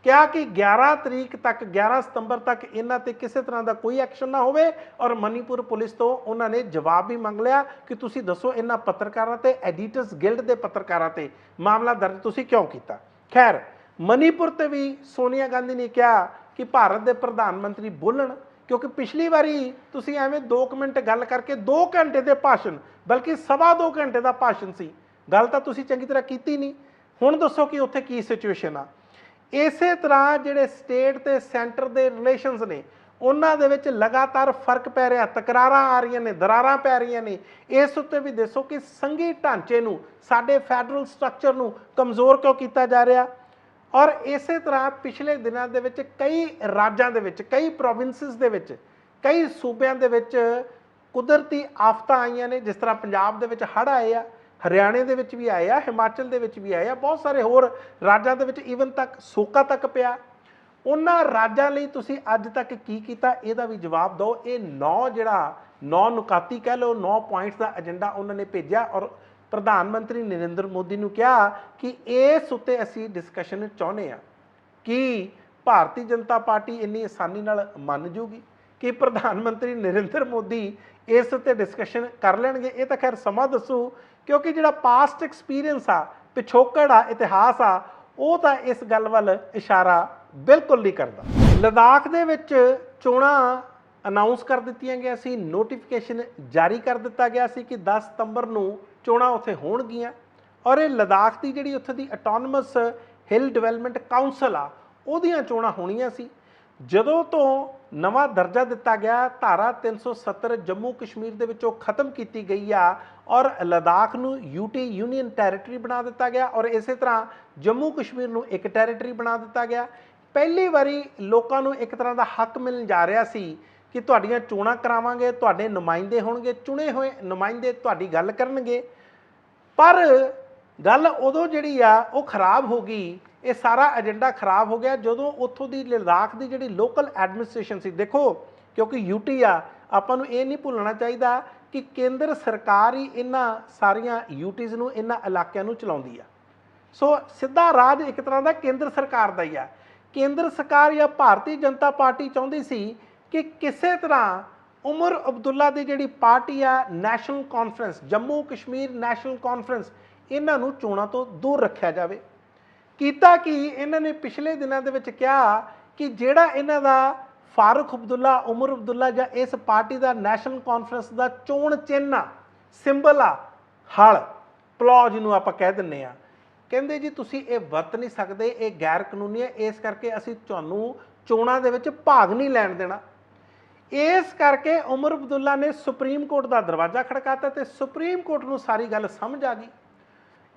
ਕਿਹਾ ਕਿ 11 ਸਤੰਬਰ ਤੱਕ ਇਹਨਾਂ ਤੇ ਕਿਸੇ ਤਰ੍ਹਾਂ ਦਾ ਕੋਈ ਐਕਸ਼ਨ ਨਾ ਹੋਵੇ। ਔਰ ਮਨੀਪੁਰ ਪੁਲਿਸ ਤੋਂ ਉਹਨਾਂ ਨੇ ਜਵਾਬ ਵੀ ਮੰਗ ਲਿਆ ਕਿ ਤੁਸੀਂ ਦੱਸੋ ਇਹਨਾਂ ਪੱਤਰਕਾਰਾਂ ਤੇ, ਐਡੀਟਰਸ ਗਿਲਡ ਦੇ ਪੱਤਰਕਾਰਾਂ ਤੇ ਮਾਮਲਾ ਦਰਜ ਤੁਸੀਂ ਕਿਉਂ ਕੀਤਾ। ਖੈਰ, ਮਨੀਪੁਰ ਤੇ ਵੀ ਸੋਨੀਆ ਗਾਂਧੀ ਨੇ ਕਿਹਾ ਕਿ ਭਾਰਤ ਦੇ ਪ੍ਰਧਾਨ ਮੰਤਰੀ ਬੋਲਣ, ਕਿਉਂਕਿ ਪਿਛਲੀ ਵਾਰੀ ਤੁਸੀਂ ਐਵੇਂ 2 ਮਿੰਟ ਗੱਲ ਕਰਕੇ 2 ਘੰਟੇ ਦੇ ਭਾਸ਼ਣ, ਬਲਕਿ 2.25 ਘੰਟੇ ਦਾ ਭਾਸ਼ਣ ਸੀ, ਗੱਲ ਤਾਂ ਤੁਸੀਂ ਚੰਗੀ ਤਰ੍ਹਾਂ ਕੀਤੀ ਨਹੀਂ। ਹੁਣ ਦੱਸੋ ਕਿ ਉੱਥੇ ਕੀ ਸਿਚੁਏਸ਼ਨ ਆ। ਇਸੇ ਤਰ੍ਹਾਂ ਜਿਹੜੇ ਸਟੇਟ ਤੇ ਸੈਂਟਰ ਦੇ ਰਿਲੇਸ਼ਨਸ ਨੇ, ਉਹਨਾਂ ਦੇ ਵਿੱਚ ਲਗਾਤਾਰ ਫਰਕ ਪੈ ਰਿਹਾ, ਤਕਰਾਰਾਂ ਆ ਰਹੀਆਂ ਨੇ, ਦਰਾਰਾਂ ਪੈ ਰਹੀਆਂ ਨੇ। ਇਸ ਉੱਤੇ ਵੀ ਦੱਸੋ ਕਿ ਸੰਘੀ ਢਾਂਚੇ ਨੂੰ, ਸਾਡੇ ਫੈਡਰਲ ਸਟਰਕਚਰ ਨੂੰ ਕਮਜ਼ੋਰ ਕਿਉਂ ਕੀਤਾ ਜਾ ਰਿਹਾ। ਔਰ ਇਸੇ ਤਰ੍ਹਾਂ ਪਿਛਲੇ ਦਿਨਾਂ ਦੇ ਵਿੱਚ ਕਈ ਰਾਜਾਂ ਦੇ ਵਿੱਚ, ਕਈ ਪ੍ਰੋਵਿੰਸਿਸ ਦੇ ਵਿੱਚ, ਕਈ ਸੂਬਿਆਂ ਦੇ ਵਿੱਚ ਕੁਦਰਤੀ ਆਫਤਾਂ ਆਈਆਂ ਨੇ। ਜਿਸ ਤਰ੍ਹਾਂ ਪੰਜਾਬ ਦੇ ਵਿੱਚ ਹੜ੍ਹ ਆਏ ਆ, ਹਰਿਆਣੇ ਦੇ ਵਿੱਚ ਵੀ ਆਏ ਆ, ਹਿਮਾਚਲ ਦੇ ਵਿੱਚ ਵੀ ਆਏ ਆ, ਬਹੁਤ ਸਾਰੇ ਹੋਰ ਰਾਜਾਂ ਦੇ ਵਿੱਚ ਈਵਨ ਤੱਕ ਸੋਕਾ ਤੱਕ ਪਿਆ। ਉਹਨਾਂ ਰਾਜਾਂ ਲਈ ਤੁਸੀਂ ਅੱਜ ਤੱਕ ਕੀ ਕੀਤਾ, ਇਹਦਾ ਵੀ ਜਵਾਬ ਦਿਓ। ਇਹ 9 ਨੁਕਾਤੀ ਕਹਿ ਲਓ, 9 ਪੁਆਇੰਟਸ ਦਾ ਏਜੰਡਾ ਉਹਨਾਂ ਨੇ ਭੇਜਿਆ। ਔਰ ਪ੍ਰਧਾਨ ਮੰਤਰੀ ਨਰਿੰਦਰ ਮੋਦੀ ਨੂੰ ਕਿਹਾ ਕਿ ਇਸ ਉੱਤੇ ਅਸੀਂ ਡਿਸਕਸ਼ਨ ਚਾਹੁੰਦੇ ਹਾਂ। ਕਿ ਭਾਰਤੀ ਜਨਤਾ ਪਾਰਟੀ ਇੰਨੀ ਆਸਾਨੀ ਨਾਲ ਮੰਨ ਜੂਗੀ ਕਿ ਪ੍ਰਧਾਨ ਮੰਤਰੀ ਨਰਿੰਦਰ ਮੋਦੀ ਇਸ ਉੱਤੇ ਡਿਸਕਸ਼ਨ ਕਰ ਲੈਣਗੇ? ਇਹ ਤਾਂ ਖੈਰ ਸਮਾਂ ਦੱਸੂ, ਕਿਉਂਕਿ ਜਿਹੜਾ ਪਾਸਟ ਐਕਸਪੀਰੀਅੰਸ ਆ, ਪਿਛੋਕੜ ਆ, ਇਤਿਹਾਸ ਆ, ਉਹ ਤਾਂ ਇਸ ਗੱਲ ਵੱਲ ਇਸ਼ਾਰਾ ਬਿਲਕੁਲ ਨਹੀਂ ਕਰਦਾ। ਲਦਾਖ ਦੇ ਵਿੱਚ ਚੋਣਾਂ ਅਨਾਉਂਸ ਕਰ ਦਿੱਤੀਆਂ ਗਿਆ ਸੀ, ਨੋਟੀਫਿਕੇਸ਼ਨ ਜਾਰੀ ਕਰ ਦਿੱਤਾ ਗਿਆ ਸੀ ਕਿ 10 ਸਤੰਬਰ ਨੂੰ ਚੋਣਾਂ ਉੱਥੇ ਹੋਣਗੀਆਂ। ਔਰ ਇਹ ਲਦਾਖ ਦੀ ਜਿਹੜੀ ਉੱਥੇ ਦੀ ਆਟੋਨਮਸ ਹਿਲ ਡਿਵੈਲਪਮੈਂਟ ਕਾਉਂਸਲ ਆ, ਉਹਦੀਆਂ ਚੋਣਾਂ ਹੋਣੀਆਂ ਸੀ। ਜਦੋਂ ਤੋਂ ਨਵਾਂ ਦਰਜਾ ਦਿੱਤਾ ਗਿਆ, ਧਾਰਾ 370 ਜੰਮੂ ਕਸ਼ਮੀਰ ਦੇ ਵਿੱਚੋਂ ਖਤਮ ਕੀਤੀ ਗਈ ਆ ਔਰ ਲਦਾਖ ਨੂੰ ਯੂਟੀ ਯੂਨੀਅਨ ਟੈਰੀਟਰੀ ਬਣਾ ਦਿੱਤਾ ਗਿਆ। ਔਰ ਇਸੇ ਤਰ੍ਹਾਂ ਜੰਮੂ ਕਸ਼ਮੀਰ ਨੂੰ ਇੱਕ ਟੈਰੀਟਰੀ ਬਣਾ ਦਿੱਤਾ ਗਿਆ। ਪਹਿਲੀ ਵਾਰੀ ਲੋਕਾਂ ਨੂੰ ਇੱਕ ਤਰ੍ਹਾਂ ਦਾ ਹੱਕ ਮਿਲਣ ਜਾ ਰਿਹਾ ਸੀ ਕਿ ਤੁਹਾਡੀਆਂ ਚੋਣਾਂ ਕਰਾਵਾਂਗੇ, ਤੁਹਾਡੇ ਨੁਮਾਇੰਦੇ ਹੋਣਗੇ, ਚੁਣੇ ਹੋਏ ਨੁਮਾਇੰਦੇ ਤੁਹਾਡੀ ਗੱਲ ਕਰਨਗੇ। ਪਰ ਗੱਲ ਉਦੋਂ ਜਿਹੜੀ ਆ ਉਹ ਖਰਾਬ ਹੋ ਗਈ, ਇਹ ਸਾਰਾ ਏਜੰਡਾ ਖਰਾਬ ਹੋ ਗਿਆ ਜਦੋਂ ਉੱਥੋਂ ਦੀ ਲਦਾਖ ਦੀ ਜਿਹੜੀ ਲੋਕਲ ਐਡਮਿਨਿਸਟ੍ਰੇਸ਼ਨ ਸੀ। ਦੇਖੋ, ਕਿਉਂਕਿ ਯੂਟੀ ਆ, ਆਪਾਂ ਨੂੰ ਇਹ ਨਹੀਂ ਭੁੱਲਣਾ ਚਾਹੀਦਾ ਕਿ ਕੇਂਦਰ ਸਰਕਾਰ ਹੀ ਇਹਨਾਂ ਸਾਰੀਆਂ ਯੂਟੀਜ਼ ਨੂੰ, ਇਹਨਾਂ ਇਲਾਕਿਆਂ ਨੂੰ ਚਲਾਉਂਦੀ ਆ। ਸੋ ਸਿੱਧਾ ਰਾਜ ਇੱਕ ਤਰ੍ਹਾਂ ਦਾ ਕੇਂਦਰ ਸਰਕਾਰ ਦਾ ਹੀ ਆ। ਕੇਂਦਰ ਸਰਕਾਰ ਜਾਂ ਭਾਰਤੀ ਜਨਤਾ ਪਾਰਟੀ ਚਾਹੁੰਦੀ ਸੀ ਕਿ ਕਿਸੇ ਤਰ੍ਹਾਂ ਉਮਰ ਅਬਦੁੱਲਾ ਦੀ ਜਿਹੜੀ ਪਾਰਟੀ ਆ, national conference, Jammu Kashmir national conference, ਇਹਨਾਂ ਨੂੰ ਚੋਣਾਂ ਤੋਂ ਦੂਰ ਰੱਖਿਆ ਜਾਵੇ। ਕੀਤਾ ਕਿ ਇਹਨਾਂ ਨੇ ਪਿਛਲੇ ਦਿਨਾਂ ਦੇ ਵਿੱਚ ਕਿਹਾ ਕਿ ਜਿਹੜਾ ਇਹਨਾਂ ਦਾ ਫਾਰੂਕ ਅਬਦੁੱਲਾ, ਉਮਰ ਅਬਦੁੱਲਾ ਜਾਂ ਇਸ ਪਾਰਟੀ ਦਾ ਨੈਸ਼ਨਲ ਕਾਨਫਰੰਸ ਦਾ ਚੋਣ ਚਿੰਨ੍ਹ ਆ, ਸਿੰਬਲ ਆ, ਹਲ, ਪਲੋ ਜਿਹਨੂੰ ਆਪਾਂ ਕਹਿ ਦਿੰਦੇ ਆ, ਕਹਿੰਦੇ ਜੀ ਤੁਸੀਂ ਇਹ ਵਰਤ ਨਹੀਂ ਸਕਦੇ, ਇਹ ਗੈਰ ਕਾਨੂੰਨੀ ਹੈ, ਇਸ ਕਰਕੇ ਅਸੀਂ ਤੁਹਾਨੂੰ ਚੋਣਾਂ ਦੇ ਵਿੱਚ ਭਾਗ ਨਹੀਂ ਲੈਣ ਦੇਣਾ। ਇਸ ਕਰਕੇ ਉਮਰ ਅਬਦੁੱਲਾ ਨੇ ਸੁਪਰੀਮ ਕੋਰਟ ਦਾ ਦਰਵਾਜ਼ਾ ਖੜਕਾਤਾ ਤੇ ਸੁਪਰੀਮ ਕੋਰਟ ਨੂੰ ਸਾਰੀ ਗੱਲ ਸਮਝ ਆ ਗਈ।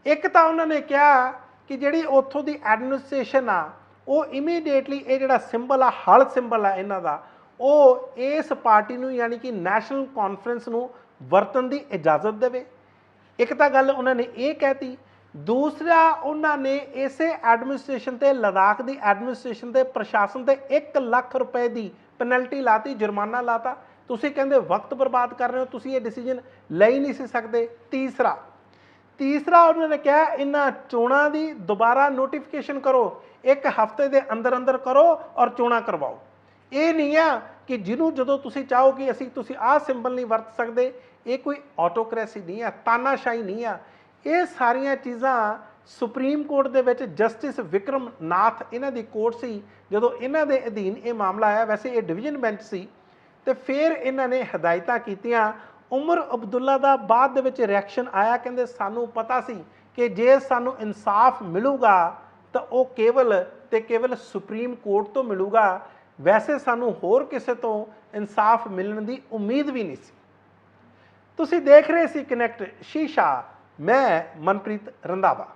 ਇੱਕ ਤਾਂ ਉਹਨਾਂ ਨੇ ਕਿਹਾ ਕਿ ਜਿਹੜੀ ਉੱਥੋਂ ਦੀ ਐਡਮਿਨਿਸਟ੍ਰੇਸ਼ਨ ਆ ਉਹ ਇਮੀਡੀਏਟਲੀ ਇਹ ਜਿਹੜਾ ਸਿੰਬਲ ਆ, ਹਲ ਸਿੰਬਲ ਆ ਇਹਨਾਂ ਦਾ, ਉਹ ਇਸ ਪਾਰਟੀ ਨੂੰ ਯਾਨੀ ਕਿ ਨੈਸ਼ਨਲ ਕਾਨਫਰੰਸ ਨੂੰ ਵਰਤਣ ਦੀ ਇਜਾਜ਼ਤ ਦੇਵੇ। ਇੱਕ ਤਾਂ ਗੱਲ ਉਹਨਾਂ ਨੇ ਇਹ ਕਹਿਤੀ। ਦੂਸਰਾ, ਉਹਨਾਂ ਨੇ ਇਸੇ ਐਡਮਿਨਿਸਟ੍ਰੇਸ਼ਨ ਤੇ, ਲਦਾਖ ਦੀ ਐਡਮਿਨਿਸਟ੍ਰੇਸ਼ਨ ਤੇ, ਪ੍ਰਸ਼ਾਸਨ ਤੇ 1 ਲੱਖ ਰੁਪਏ ਦੀ ਪੈਨਲਟੀ ਲਾਤੀ, ਜੁਰਮਾਨਾ ਲਾਤਾ। ਤੁਸੀਂ ਕਹਿੰਦੇ ਵਕਤ ਬਰਬਾਦ ਕਰ ਰਹੇ ਹੋ, ਤੁਸੀਂ ਇਹ ਡਿਸੀਜਨ ਲੈ ਹੀ ਨਹੀਂ ਸੀ ਸਕਦੇ। ਤੀਸਰਾ ਉਹਨਾਂ ਨੇ ਕਿਹਾ ਇਹਨਾਂ ਚੋਣਾਂ ਦੀ ਦੁਬਾਰਾ ਨੋਟੀਫਿਕੇਸ਼ਨ ਕਰੋ, 1 ਹਫ਼ਤੇ ਦੇ ਅੰਦਰ ਅੰਦਰ ਕਰੋ ਔਰ ਚੋਣਾਂ ਕਰਵਾਓ। ਇਹ ਨਹੀਂ ਆ ਕਿ ਜਿਹਨੂੰ ਜਦੋਂ ਤੁਸੀਂ ਚਾਹੋ ਕਿ ਤੁਸੀਂ ਆਹ ਸਿੰਬਲ ਨਹੀਂ ਵਰਤ ਸਕਦੇ। ਇਹ ਕੋਈ ਆਟੋਕ੍ਰੇਸੀ ਨਹੀਂ ਆ, ਤਾਨਾਸ਼ਾਹੀ ਨਹੀਂ ਆ। ਇਹ ਸਾਰੀਆਂ ਚੀਜ਼ਾਂ ਸੁਪਰੀਮ ਕੋਰਟ ਦੇ ਵਿੱਚ ਜਸਟਿਸ ਵਿਕਰਮ ਨਾਥ ਇਹਨਾਂ ਦੀ ਕੋਰਟ ਸੀ, ਜਦੋਂ ਇਹਨਾਂ ਦੇ ਅਧੀਨ ਇਹ ਮਾਮਲਾ ਆਇਆ। ਵੈਸੇ ਇਹ ਡਿਵੀਜ਼ਨ ਬੈਂਚ ਸੀ। ਤੇ ਫਿਰ ਇਹਨਾਂ ਨੇ ਹਦਾਇਤਾਂ ਕੀਤੀਆਂ। ਉਮਰ ਅਬਦੁੱਲਾ ਦਾ ਬਾਅਦ ਦੇ ਵਿੱਚ ਰਿਐਕਸ਼ਨ ਆਇਆ, ਕਹਿੰਦੇ ਸਾਨੂੰ ਪਤਾ ਸੀ ਕਿ ਜੇ ਸਾਨੂੰ ਇਨਸਾਫ ਮਿਲੂਗਾ ਤਾਂ ਉਹ ਕੇਵਲ ਤੇ ਕੇਵਲ ਸੁਪਰੀਮ ਕੋਰਟ ਤੋਂ ਮਿਲੂਗਾ, ਵੈਸੇ ਸਾਨੂੰ ਹੋਰ ਕਿਸੇ ਤੋਂ ਇਨਸਾਫ ਮਿਲਣ ਦੀ ਉਮੀਦ ਵੀ ਨਹੀਂ ਸੀ। ਤੁਸੀਂ ਦੇਖ ਰਹੇ ਸੀ ਕਨੈਕਟ ਸ਼ੀਸ਼ਾ। ਮੈਂ ਮਨਪ੍ਰੀਤ ਰੰਧਾਵਾ।